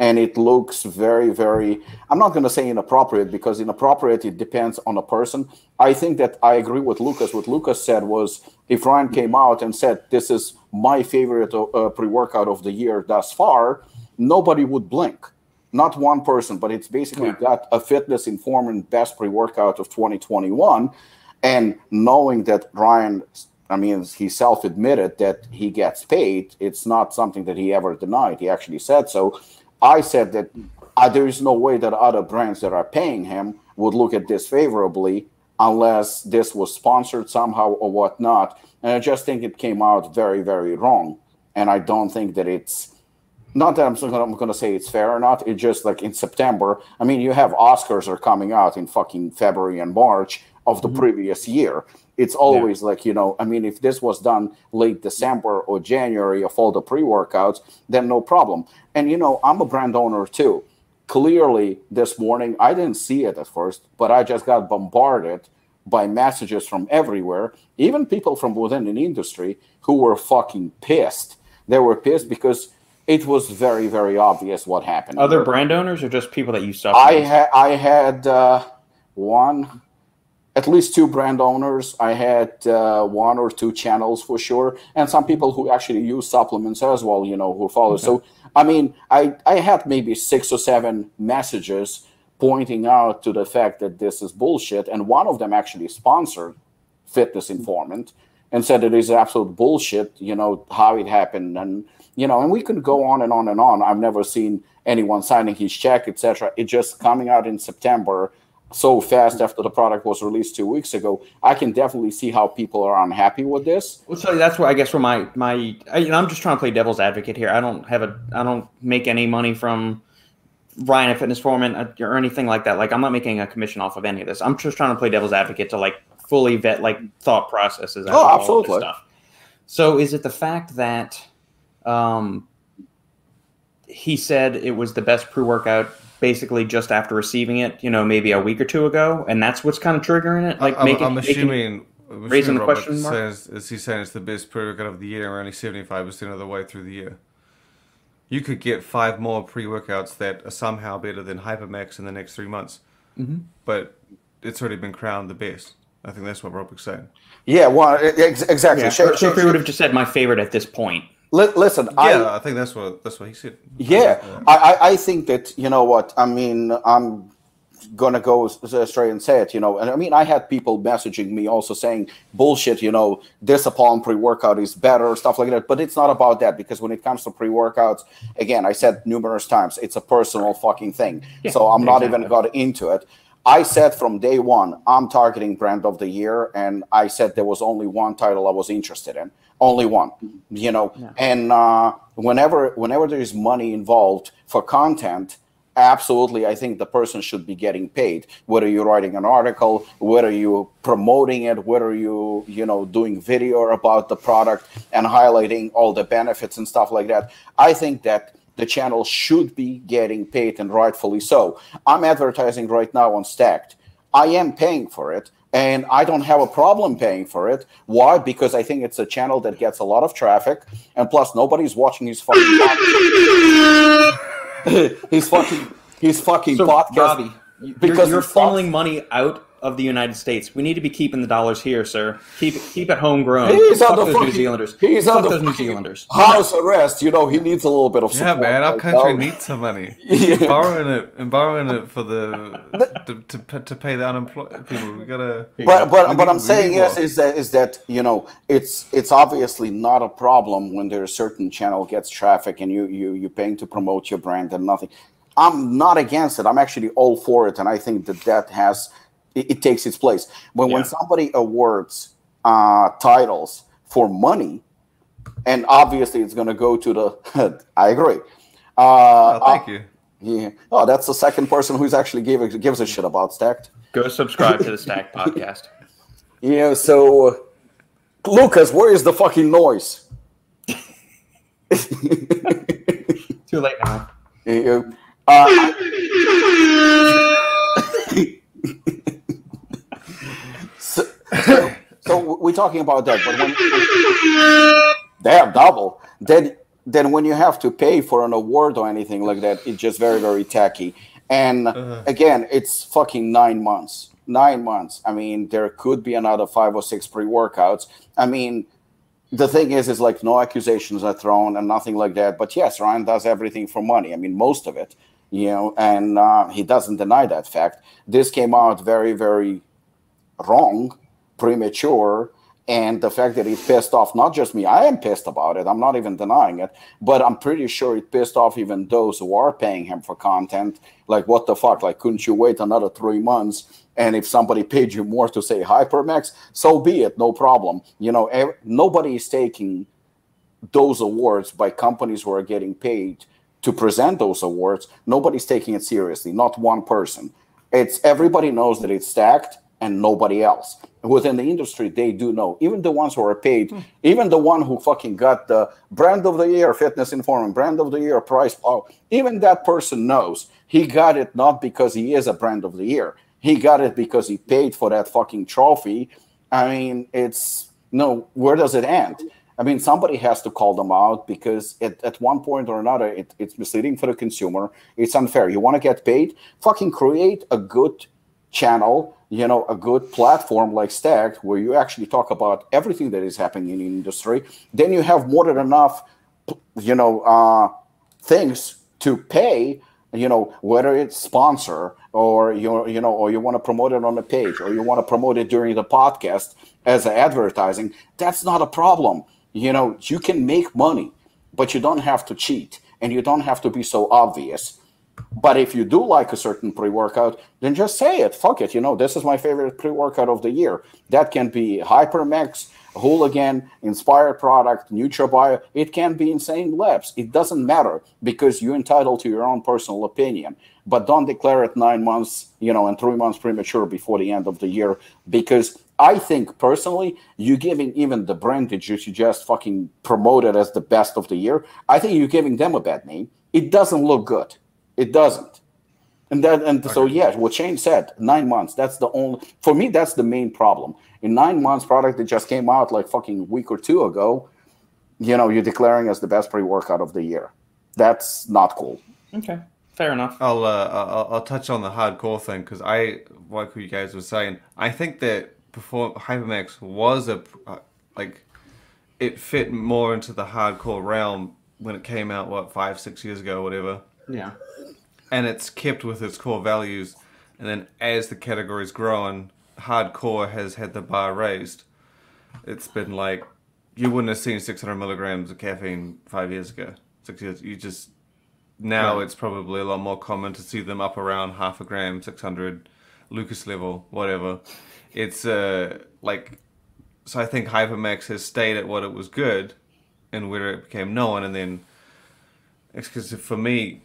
And it looks very, very, I'm not going to say inappropriate, because inappropriate, it depends on a person. I think that I agree with Lucas. What Lucas said was, if Ryan came out and said, this is my favorite pre-workout of the year thus far, nobody would blink. Not one person, but it's basically got a fitness informant best pre-workout of 2021. And knowing that Ryan, he self-admitted that he gets paid. It's not something that he ever denied. He actually said so. I said that there is no way that other brands that are paying him would look at this favorably unless this was sponsored somehow or whatnot. And I just think it came out very, very wrong. And I don't think that it's, not that I'm going to say it's fair or not. It's just like in September, you have Oscars are coming out in fucking February and March of the previous year. It's always if this was done late December or January of all the pre-workouts, then no problem. And, I'm a brand owner too. Clearly this morning, I didn't see it at first, but I just got bombarded by messages from everywhere, even people from within the industry who were fucking pissed. They were pissed because it was very, very obvious what happened. Other brand owners or just people that you saw? I had at least two brand owners. I had one or two channels for sure, and some people who actually use supplements as well, who follow. Okay. So, I had maybe 6 or 7 messages pointing out to the fact that this is bullshit, and one of them actually sponsored Fitness Informant and said it is absolute bullshit, how it happened, and and we could go on and on and on. I've never seen anyone signing his check, etc. It just coming out in September so fast after the product was released 2 weeks ago. I can definitely see how people are unhappy with this. Well, so that's where I guess where I'm just trying to play devil's advocate here. I don't make any money from Ryan at Fitness Informant or anything like that. Like, I'm not making a commission off of any of this. I'm just trying to play devil's advocate to fully vet thought processes. Oh, absolutely. Stuff. So is it the fact that he said it was the best pre-workout basically just after receiving it, maybe a week or two ago, and that's what's kind of triggering it? I'm assuming raising the question mark? Is he saying it's the best pre-workout of the year, and we're only 75% of the way through the year? You could get 5 more pre-workouts that are somehow better than Hypermax in the next 3 months, but it's already been crowned the best. I think that's what Robert's saying. Yeah, well, exactly. Yeah, Shafer would have just said my favorite at this point. Listen, I think that's what he said. Yeah, I think that, I'm gonna go straight and say it, and I had people messaging me also saying bullshit, this Apollo pre-workout is better, stuff like that. But it's not about that, because when it comes to pre-workouts, again, I said numerous times, it's a personal fucking thing. Yeah, so I'm not even got into it. I said from day one, I'm targeting brand of the year, and I said there was only one title I was interested in. Only one, and whenever there is money involved for content, absolutely, I think the person should be getting paid, whether you're writing an article, whether you're promoting it, whether you doing video about the product and highlighting all the benefits and stuff like that. I think that the channel should be getting paid, and rightfully so. I'm advertising right now on Stacked. I am paying for it, and I don't have a problem paying for it. Why? Because I think it's a channel that gets a lot of traffic, and plus nobody's watching his fucking his fucking so, podcast. Robbie, because you're funneling money out of the United States. We need to be keeping the dollars here, sir. Keep it homegrown. He's Fuck on the those fucking, New Zealanders. He's Fuck on the those New Zealanders. House arrest. He needs a little bit of support. Yeah, man, our country needs some money. Yeah. Borrowing it for to pay the unemployed people. We gotta. But I'm saying is that it's obviously not a problem when there's a certain channel gets traffic and you're paying to promote your brand and nothing. I'm not against it. I'm actually all for it, and I think that has it takes its place. When somebody awards titles for money, and obviously it's going to go to the. I agree. Thank you. Yeah. Oh, that's the second person who's actually gives a shit about Stacked. Go subscribe to the Stacked podcast. Yeah. So, Lucas, where is the fucking noise? Too late now. Yeah. So we're talking about that, but when they have double, then when you have to pay for an award or anything like that, it's just very, very tacky. And again, it's fucking 9 months. 9 months. I mean, there could be another 5 or 6 pre-workouts. I mean, the thing is like no accusations are thrown and nothing like that. But yes, Ryan does everything for money. I mean, most of it, and he doesn't deny that fact. This came out very, very wrong, premature, and the fact that it pissed off not just me. I am pissed about it. I'm not even denying it, but I'm pretty sure it pissed off even those who are paying him for content. Like, what the fuck? Like, couldn't you wait another 3 months? And if somebody paid you more to say Hypermax, so be it, no problem. Nobody is taking those awards by companies who are getting paid to present those awards. Nobody's taking it seriously, not one person. It's everybody knows that it's Stacked and nobody else. Within the industry, they do know. Even the ones who are paid, even the one who fucking got the brand of the year, Fitness Informant, brand of the year, price, even that person knows he got it not because he is a brand of the year. He got it because he paid for that fucking trophy. I mean, where does it end? I mean, somebody has to call them out because at one point or another, it's misleading for the consumer. It's unfair. You want to get paid? Fucking create a good channel, a good platform like Stacked, where you actually talk about everything that is happening in the industry. Then you have more than enough, things to pay, whether it's sponsor or or you want to promote it on the page, or you want to promote it during the podcast as advertising. That's not a problem. You can make money, but you don't have to cheat, and you don't have to be so obvious. But if you do like a certain pre-workout, then just say it. Fuck it. This is my favorite pre-workout of the year. That can be Hypermax, Hooligan, Inspired Product, NutraBio. It can be Insane Labs. It doesn't matter because you're entitled to your own personal opinion. But don't declare it 9 months, and 3 months premature before the end of the year. Because I think personally, you giving even the brand that you just fucking promoted as the best of the year, I think you're giving them a bad name. It doesn't look good. It doesn't. So yeah, what Shane said, 9 months, for me, that's the main problem. In 9 months, product that just came out like fucking week or two ago, you're declaring as the best pre-workout of the year. That's not cool. Okay, fair enough. I'll touch on the hardcore thing because like what you guys were saying. I think that before Hypermax was it fit more into the hardcore realm when it came out 5-6 years ago, whatever. Yeah. And it's kept with its core values, and then as the category's grown, hardcore has had the bar raised. It's been like, you wouldn't have seen 600 milligrams of caffeine 5 years ago. 6 years, now it's probably a lot more common to see them up around half a gram, 600, Lucas level, whatever. It's so I think Hypermax has stayed at what it was good, and where it became known, and then it's because for me,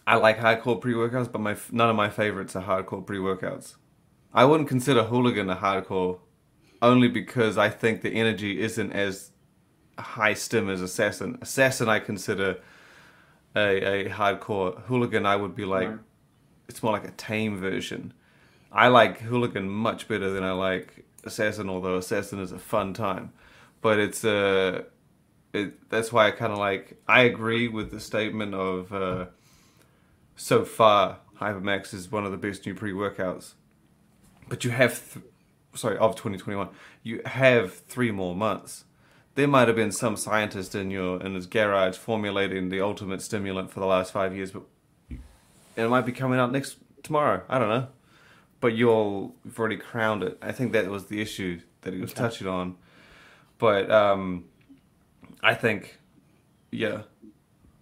I like hardcore pre-workouts, but none of my favorites are hardcore pre-workouts. I wouldn't consider Hooligan a hardcore, only because I think the energy isn't as high stim as Assassin. Assassin I consider a hardcore. Hooligan I would be like, it's more like a tame version. I like Hooligan much better than I like Assassin, although Assassin is a fun time. But that's why I agree with the statement of so far Hypermax is one of the best new pre-workouts. But you have, of 2021, you have 3 more months. There might have been some scientist in his garage formulating the ultimate stimulant for the last 5 years, but it might be coming out tomorrow. I don't know. But you've already crowned it. I think that was the issue that he was touching on. But I think,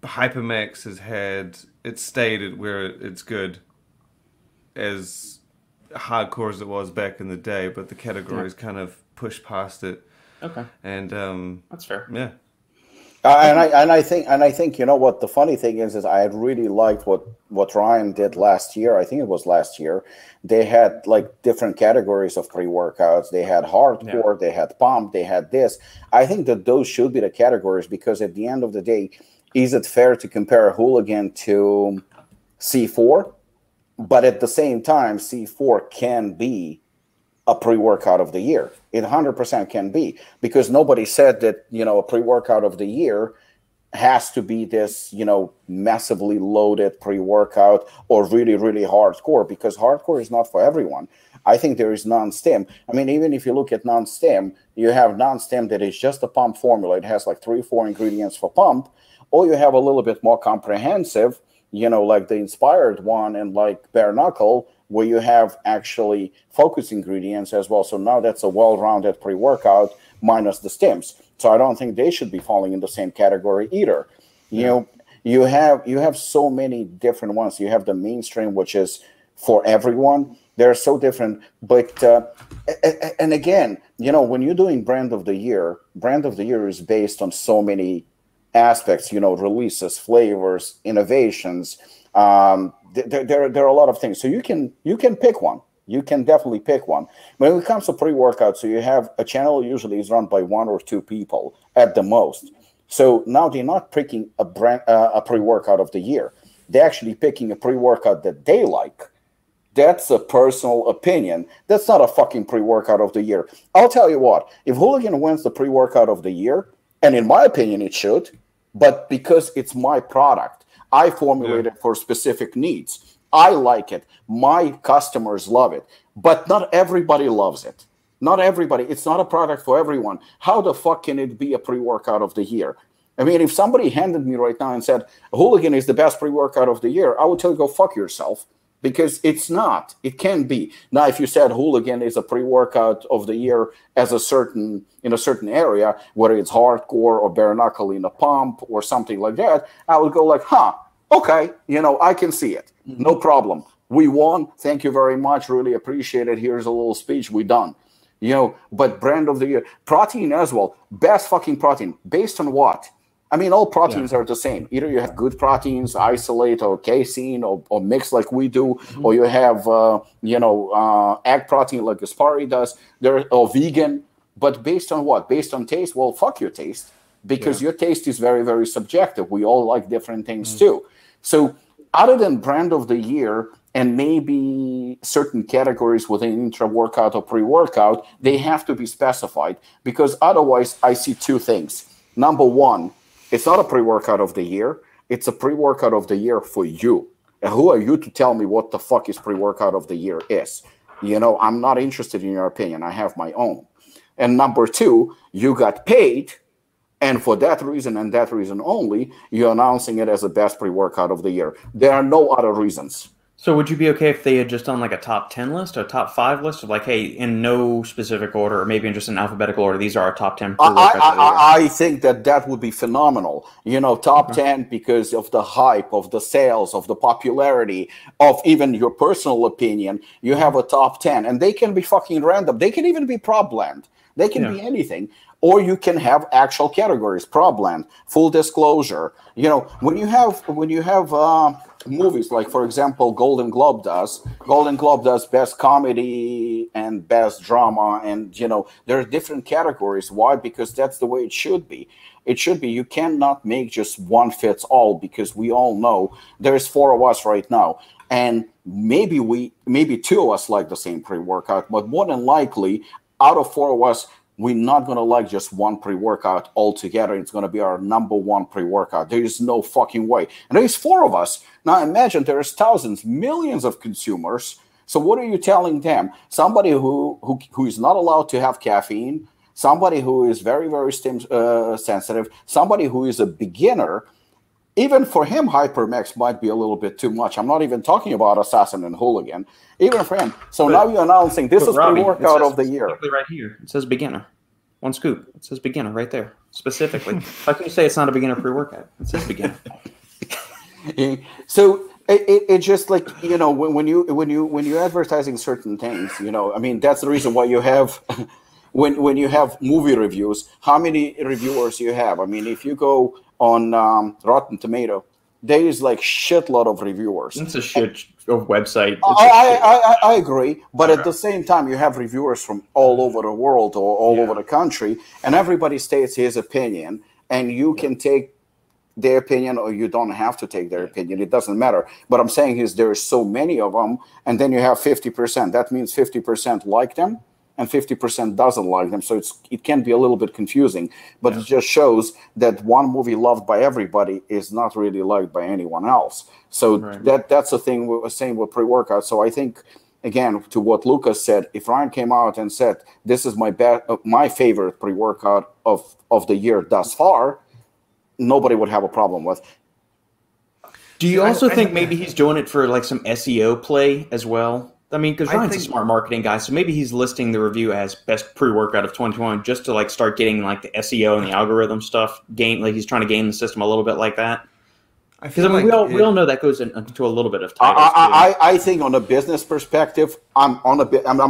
Hypermax has had it's stayed where it's good, as hardcore as it was back in the day, but the categories kind of pushed past it. Okay. And that's fair. Yeah. And I think you know what the funny thing is I really liked what Ryan did last year. I think it was last year. They had like different categories of pre-workouts. They had hardcore, they had pump, they had this. I think that those should be the categories, because at the end of the day, is it fair to compare a Hooligan to C4? But at the same time, C4 can be a pre-workout of the year. It 100% can be, because nobody said that, you know, a pre-workout of the year has to be this, you know, massively loaded pre-workout or really, really hardcore, because hardcore is not for everyone. I think there is non-stim. I mean, even if you look at non-stim, you have non-stim that is just a pump formula. It has like 3 or 4 ingredients for pump, or you have a little bit more comprehensive, you know, like the Inspired one and like Bare Knuckle, where you have actually focus ingredients as well. So now that's a well-rounded pre-workout minus the stims. So I don't think they should be falling in the same category either. You know, you have so many different ones. You have the mainstream, which is for everyone. They're so different. But and again, you know, when you're doing brand of the year is based on so many aspects, you know, releases, flavors, innovations. There are a lot of things. So you can pick one. You can definitely pick one. When it comes to pre-workout, so you have a channel usually is run by 1 or 2 people at the most. So now they're not picking a pre-workout of the year. They're actually picking a pre-workout that they like. That's a personal opinion. That's not a fucking pre-workout of the year. I'll tell you what, if Hooligan wins the pre-workout of the year, and in my opinion it should, but because it's my product, I formulate it for specific needs. I like it. My customers love it. But not everybody loves it. Not everybody. It's not a product for everyone. How the fuck can it be a pre-workout of the year? I mean, if somebody handed me right now and said, Hooligan is the best pre-workout of the year, I would tell you, go fuck yourself. Because it's not. It can be. Now, if you said Hooligan is a pre-workout of the year in a certain area, whether it's hardcore or bare knuckle in a pump or something like that, I would go like, okay, you know, I can see it. No problem. We won. Thank you very much. Really appreciate it. Here's a little speech. We're done. You know, but brand of the year, protein as well. Best fucking protein. Based on what? I mean, all proteins are the same. Either you have good proteins, isolate or casein or mix like we do, or you have, egg protein like Gaspari does, or vegan. But based on what? Based on taste? Well, fuck your taste, because your taste is very, very subjective. We all like different things too. So other than brand of the year and maybe certain categories within intra-workout or pre-workout, they have to be specified, because otherwise I see 2 things. Number one, it's not a pre-workout of the year. It's a pre-workout of the year for you. And who are you to tell me what the fuck is pre-workout of the year is? You know, I'm not interested in your opinion. I have my own. And number 2, you got paid. And for that reason and that reason only, you're announcing it as the best pre-workout of the year. There are no other reasons. So would you be okay if they had just done like a top 10 list or top 5 list of like, hey, in no specific order, or maybe in just an alphabetical order, these are our top 10? I think that would be phenomenal. You know, top 10 because of the hype, of the sales, of the popularity, of even your personal opinion. You have a top 10, and they can be fucking random. They can even be prop blend. They can be anything. Or you can have actual categories, prop blend, full disclosure. You know, when you have movies like, for example, Golden Globe does best comedy and best drama, and you know, there are different categories. Why? Because that's the way it should be. It should be. You cannot make just one fits all, because we all know there's 4 of us right now, and maybe 2 of us like the same pre-workout, but more than likely out of 4 of us, we're not going to like just one pre-workout altogether. It's going to be our number 1 pre-workout. There is no fucking way. And there's 4 of us. Now imagine there's thousands, millions of consumers. So what are you telling them? Somebody who is not allowed to have caffeine, somebody who is very, very sensitive, somebody who is a beginner. Even for him, Hypermax might be a little bit too much. I'm not even talking about Assassin and Hooligan. Even for him. So now you're announcing this is the workout of the year. Right here, it says beginner. 1 scoop. It says beginner right there, specifically. How can you say it's not a beginner pre-workout? It says beginner. So it just like when you advertising certain things, I mean that's the reason why you have when you have movie reviews, how many reviewers you have. I mean, if you go on Rotten Tomato, there is like shitload of reviewers. It's a shit website. I agree, but at the same time, you have reviewers from all over the world or all over the country, and everybody states his opinion, and you can take their opinion or you don't have to take their opinion. It doesn't matter. What I'm saying is there are so many of them, and then you have 50%. That means 50% like them and 50% doesn't like them. So it can be a little bit confusing, but it just shows that one movie loved by everybody is not really liked by anyone else. So that's the thing we were saying with pre-workout. So I think, again, to what Lucas said, if Ryan came out and said, this is my favorite pre-workout of the year thus far, nobody would have a problem with. Do you also think maybe he's doing it for like some SEO play as well? I mean, because Ryan's a smart marketing guy, so maybe he's listing the review as best pre-workout of 2021 just to like start getting like the SEO and the algorithm stuff. Like he's trying to game the system a little bit like that. Because I mean, we all know that goes into a little bit of titles. I think on a business perspective, I'm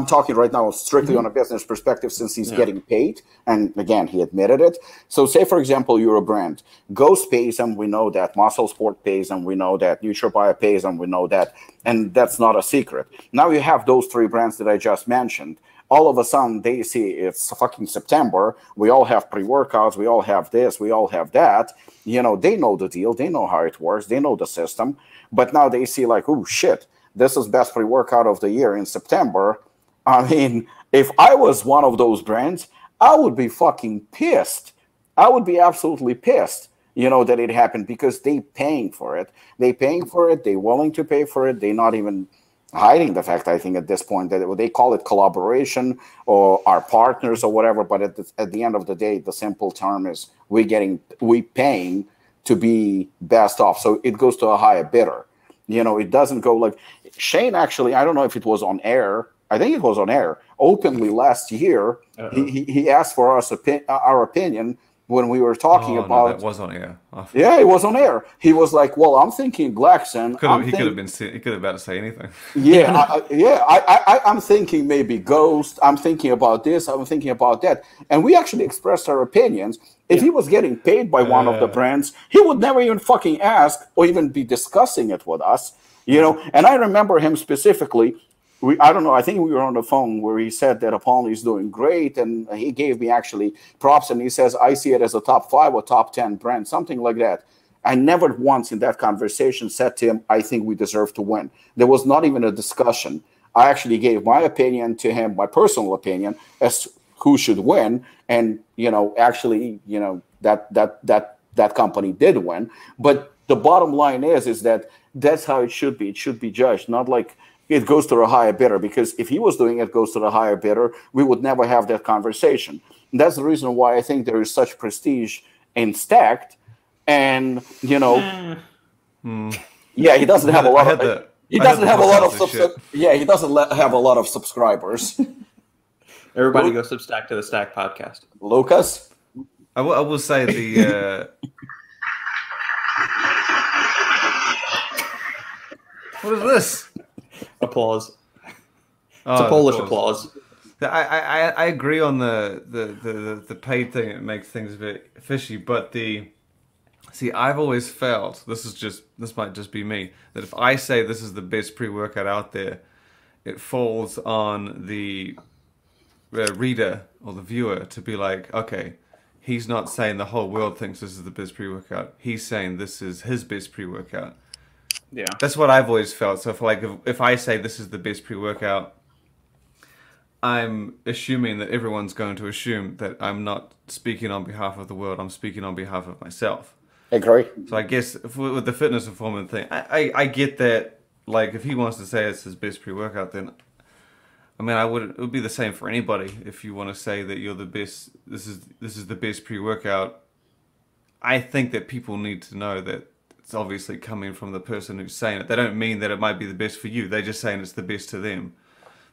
talking right now strictly on a business perspective since he's getting paid, and again he admitted it. So say for example you're a brand, Ghost pays them, we know that. Muscle Sport pays them, we know that. NutraBio pays them, we know that, and that's not a secret. Now you have those three brands that I just mentioned. All of a sudden they see it's fucking September. We all have pre-workouts. We all have this. We all have that. They know the deal. They know how it works. They know the system. But now they see like, oh shit, this is best pre-workout of the year in September. I mean, if I was one of those brands, I would be fucking pissed. I would be absolutely pissed, that it happened because they paying for it. They paying for it. They willing to pay for it. They not even hiding the fact, I think, at this point, that they call it collaboration or our partners or whatever. But at the end of the day, the simple term is we paying to be best off. So it goes to a higher bidder. It doesn't go like Shane. Actually, I don't know if it was on air. I think it was on air openly last year. He asked for our opinion when we were talking about. No, that was on air. Yeah, it was on air. He was like, "Well, I'm thinking Glaxon." He could have been about to say anything. I'm thinking maybe Ghost. I'm thinking about this. I'm thinking about that, and we actually expressed our opinions. If he was getting paid by one of the brands, he would never even fucking ask or even be discussing it with us. And I remember him specifically. I don't know. I think we were on the phone where he said that Apollon is doing great, and he gave me actually props, and he says, I see it as a top 5 or top 10 brand, something like that. I never once in that conversation said to him, I think we deserve to win. There was not even a discussion. I actually gave my opinion to him, my personal opinion, as who should win, and, that company did win. But the bottom line is that that's how it should be. It should be judged, not like it goes to a higher bidder, because if he was doing it goes to the higher bidder, we would never have that conversation. And that's the reason why I think there is such prestige in Stacked. And he doesn't have a lot of. He doesn't have a lot of. He doesn't have a lot of subscribers. Everybody go Substack to the Stack podcast. Lucas, I will say the. What is this? Applause. It's a Polish applause. I agree on the paid thing. It makes things a bit fishy, but I've always felt, this might just be me, that if I say this is the best pre-workout out there, it falls on the reader or the viewer to be like, okay, he's not saying the whole world thinks this is the best pre-workout. He's saying this is his best pre-workout. Yeah, that's what I've always felt. So if I say this is the best pre-workout, I'm assuming that everyone's going to assume that I'm not speaking on behalf of the world. I'm speaking on behalf of myself. Agree. So I guess with the fitness informant thing, I get that. Like if he wants to say it's his best pre-workout, then I mean it would be the same for anybody. If you want to say that you're the best, this is the best pre-workout. I think that people need to know that. It's obviously coming from the person who's saying it. They don't mean that it might be the best for you. They're just saying it's the best to them.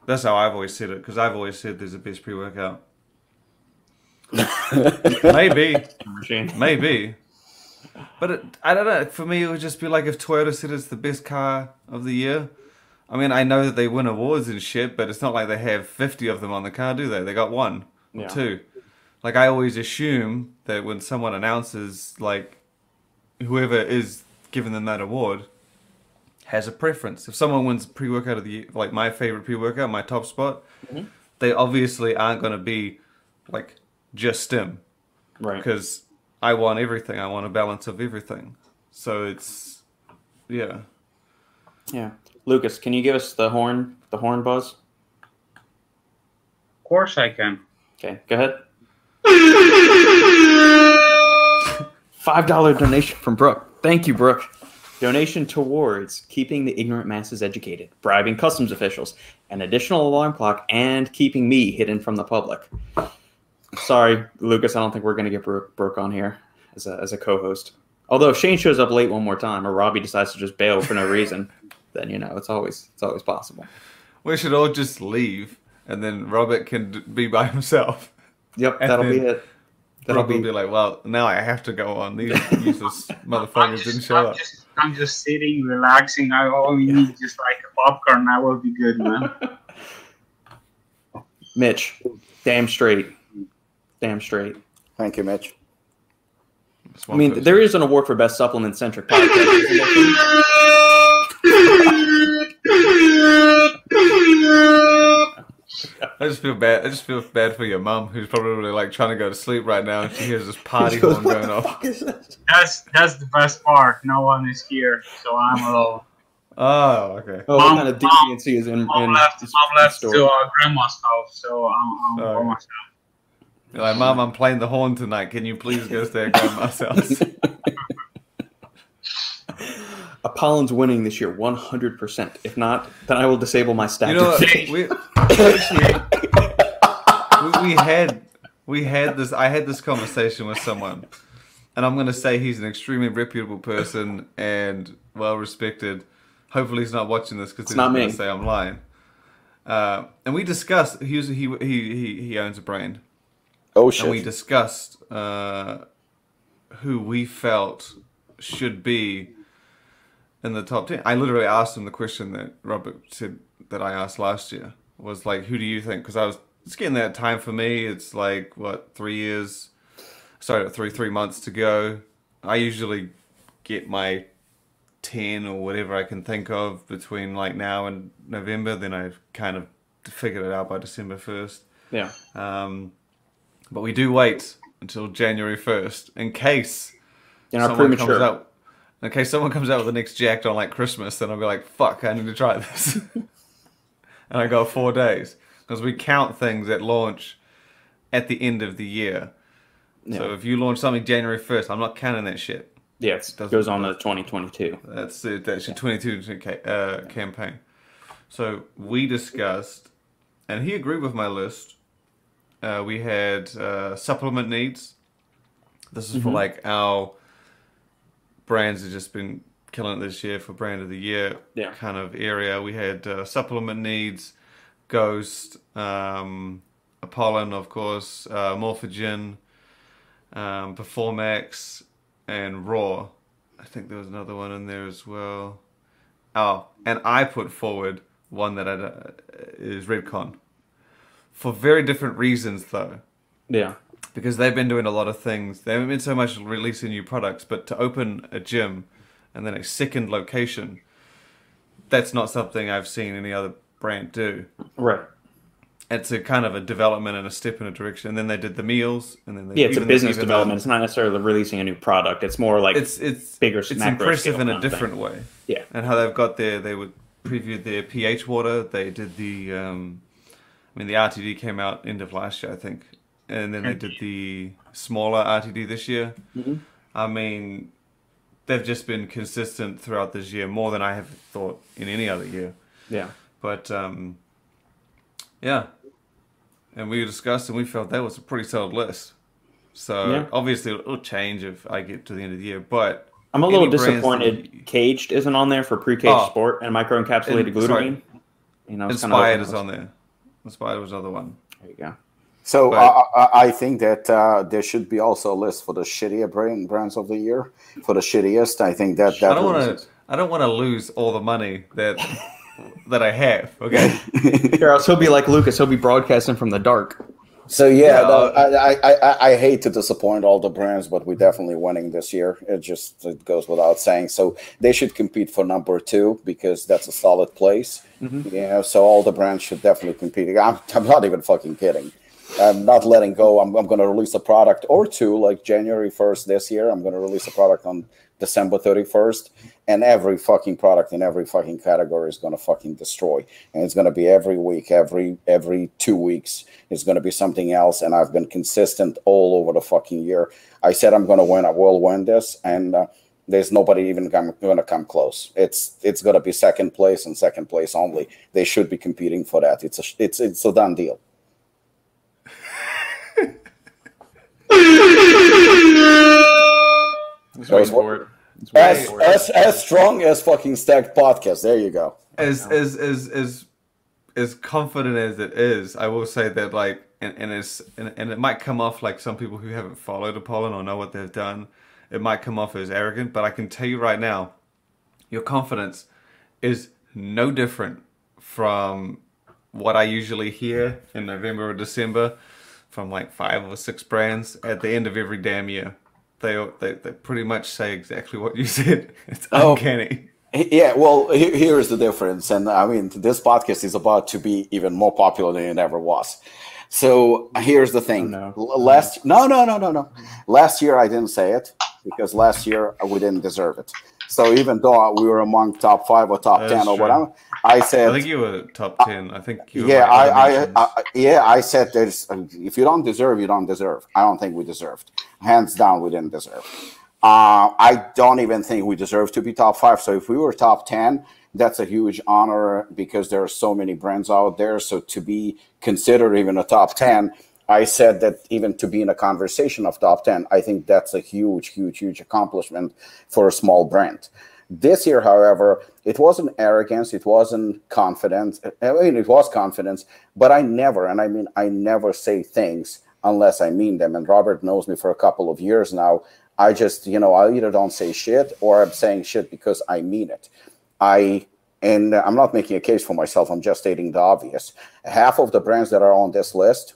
That's how I've always said it, because I've always said there's a best pre-workout. Maybe. But I don't know. For me, it would just be like if Toyota said it's the best car of the year. I mean, I know that they win awards and shit, but it's not like they have 50 of them on the car, do they? They got one or two. Like, I always assume that when someone announces, like, whoever is giving them that award has a preference. If someone wins pre-workout of the year, like my favorite pre-workout, my top spot, they obviously aren't going to be, like, just stim. Right. Because I want everything. I want a balance of everything. So it's, yeah. Yeah. Lucas, can you give us the horn buzz? Of course I can. Okay, go ahead. $5 donation from Brooke. Thank you, Brooke. Donation towards keeping the ignorant masses educated, bribing customs officials, an additional alarm clock, and keeping me hidden from the public. Sorry, Lucas, I don't think we're going to get Brooke on here as a co-host. Although if Shane shows up late one more time or Robbie decides to just bail for no reason, then, you know, it's always possible. We should all just leave, and then Robert can be by himself. Yep, that'll be it. That'll be like, well, now I have to go on. These useless motherfuckers didn't show up. I'm just sitting, relaxing. I only need just like a popcorn. That will be good, man. Mitch, damn straight. Damn straight. Thank you, Mitch. I mean, there is an award for best supplement-centric podcast. I just feel bad. I just feel bad for your mum, who's probably like trying to go to sleep right now, and she hears this party horn going off. That's the best part. No one is here, so I'm alone. Oh, okay. Oh, what kind of deviancy is in Mom left to grandma's house, so I'm by myself. You're like, Mom, I'm playing the horn tonight. Can you please go stay at grandma's house? Apollo's winning this year 100%. If not, then I will disable my stat. You know what? we had this. I had this conversation with someone, and I'm going to say he's an extremely reputable person and well respected. Hopefully, he's not watching this because he's going to say I'm lying. And we discussed. He owns a brand. Oh shit! And we discussed who we felt should be in the top 10. I literally asked him the question that Robert said that I asked last year. Was like, who do you think? Because it's getting that time for me. It's like, what, 3 months to go. I usually get my 10 or whatever I can think of between like now and November. Then I've kind of figured it out by December 1st. Yeah. But we do wait until January 1st in case in case someone comes out with the next jacked on like Christmas, then I'll be like, fuck, I need to try this. And I go 4 days. Because we count things at launch at the end of the year. Yeah. So if you launch something January 1st, I'm not counting that shit. Yeah, it goes on to 2022. That's it. That's your 22 campaign. So we discussed, and he agreed with my list. We had supplement needs. This is for like our brands have just been killing it this year for brand of the year kind of area. We had supplement needs, Ghost, Apollon, of course, Morphogen, Performax, and Raw. I think there was another one in there as well. Oh, and I put forward one that is Redcon. For very different reasons, though. Yeah. Because they've been doing a lot of things. They haven't been so much releasing new products, but to open a gym and then a second location, that's not something I've seen any other brand do. Right. It's a kind of a development and a step in a direction. And then they did the meals, and then it's a business development. It's not necessarily releasing a new product. It's more like it's bigger. It's impressive in a different way. Yeah. And how they've got they would preview their pH water. They did the the RTD came out end of last year, I think. And then they did the smaller RTD this year. Mm-hmm. I mean, they've just been consistent throughout this year, more than I have thought in any other year. Yeah. But, yeah. And we discussed and we felt that was a pretty solid list. So, obviously, it'll change if I get to the end of the year. But I'm a little disappointed Caged isn't on there for pre-caged sport and microencapsulated glutamine. Inspired is on there. Inspired was another one. There you go. So But I think that there should be also a list for the shittier brands of the year. For the shittiest, I think that I don't want to. I don't want to lose all the money that I have. Okay. Or else he'll be like Lucas. He'll be broadcasting from the dark. So Yeah. no, I hate to disappoint all the brands, but we're definitely winning this year. It goes without saying. So they should compete for number 2 because that's a solid place. Yeah. So all the brands should definitely compete. I'm not even fucking kidding. I'm not letting go. I'm going to release a product or 2, like January 1st this year. I'm going to release a product on December 31st, and every fucking product in every fucking category is going to fucking destroy. And it's going to be every week, every 2 weeks. It's going to be something else. And I've been consistent all over the fucking year. I said I'm going to win. I will win this, and there's nobody even going to come close. It's going to be second place and second place only. They should be competing for that. It's a done deal. He's waiting for it. He's waiting for it. As strong as fucking Stacked Podcast. There you go. As confident as it is, I will say that like, and it might come off like some people who haven't followed Apollon or know what they've done. It might come off as arrogant, but I can tell you right now, your confidence is no different from what I usually hear in November or December from like 5 or 6 brands at the end of every damn year. They pretty much say exactly what you said. It's uncanny. Yeah, well, here's the difference. And I mean, this podcast is about to be even more popular than it ever was. So here's the thing. No. No. Last year, I didn't say it because last year we didn't deserve it. So even though we were among top 5 or top 10 or whatever, I said. I think you were top 10. I think you were. Yeah, I said there's. If you don't deserve, you don't deserve. I don't think we deserved. Hands down, we didn't deserve. I don't even think we deserve to be top 5. So if we were top 10, that's a huge honor because there are so many brands out there. So to be considered even a top 10, I said that even to be in a conversation of top 10, I think that's a huge accomplishment for a small brand. This year, however, it wasn't arrogance, it wasn't confidence. I mean, it was confidence, but I never say things unless I mean them. And Robert knows me for a couple of years now. I just, I either don't say shit or I'm saying shit because I mean it. And I'm not making a case for myself. I'm just stating the obvious. Half of the brands that are on this list,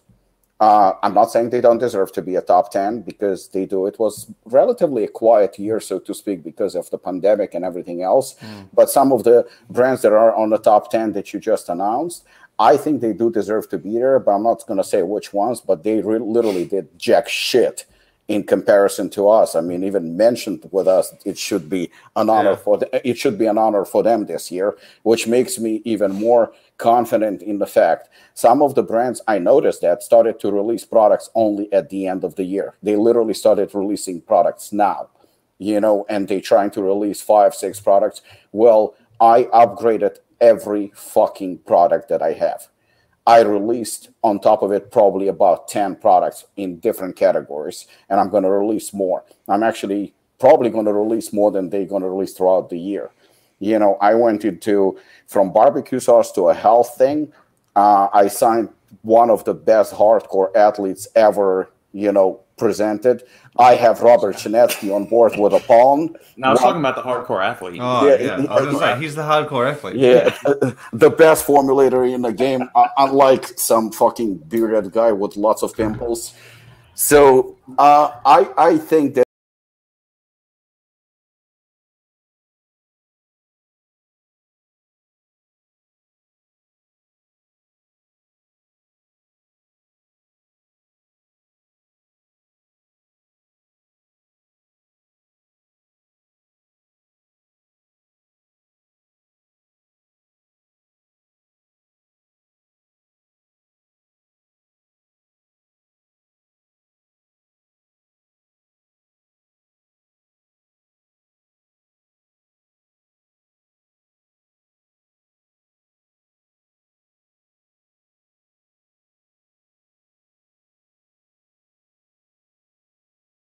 I'm not saying they don't deserve to be a top 10 because they do. It was relatively a quiet year, so to speak, because of the pandemic and everything else. But some of the brands that are on the top 10 that you just announced, I think they do deserve to be there, but I'm not going to say which ones, but they literally did jack shit in comparison to us. I mean, even mentioned with us, it should be an honor it should be an honor for them this year, which makes me even more confident in the fact some of the brands I noticed that started to release products only at the end of the year. They literally started releasing products now, and they trying to release 5, 6 products. Well, I upgraded every fucking product that I have. I released on top of it probably about 10 products in different categories, and I'm going to release more. I'm actually probably going to release more than they're going to release throughout the year. I went into from barbecue sauce to a health thing. I signed one of the best hardcore athletes ever, presented. I have Robert Chinetsky on board with Apollon. Now, I was talking about the hardcore athlete. Oh, yeah. I was going to say, he's the hardcore athlete. Yeah, the best formulator in the game, unlike some fucking bearded guy with lots of pimples. So I think that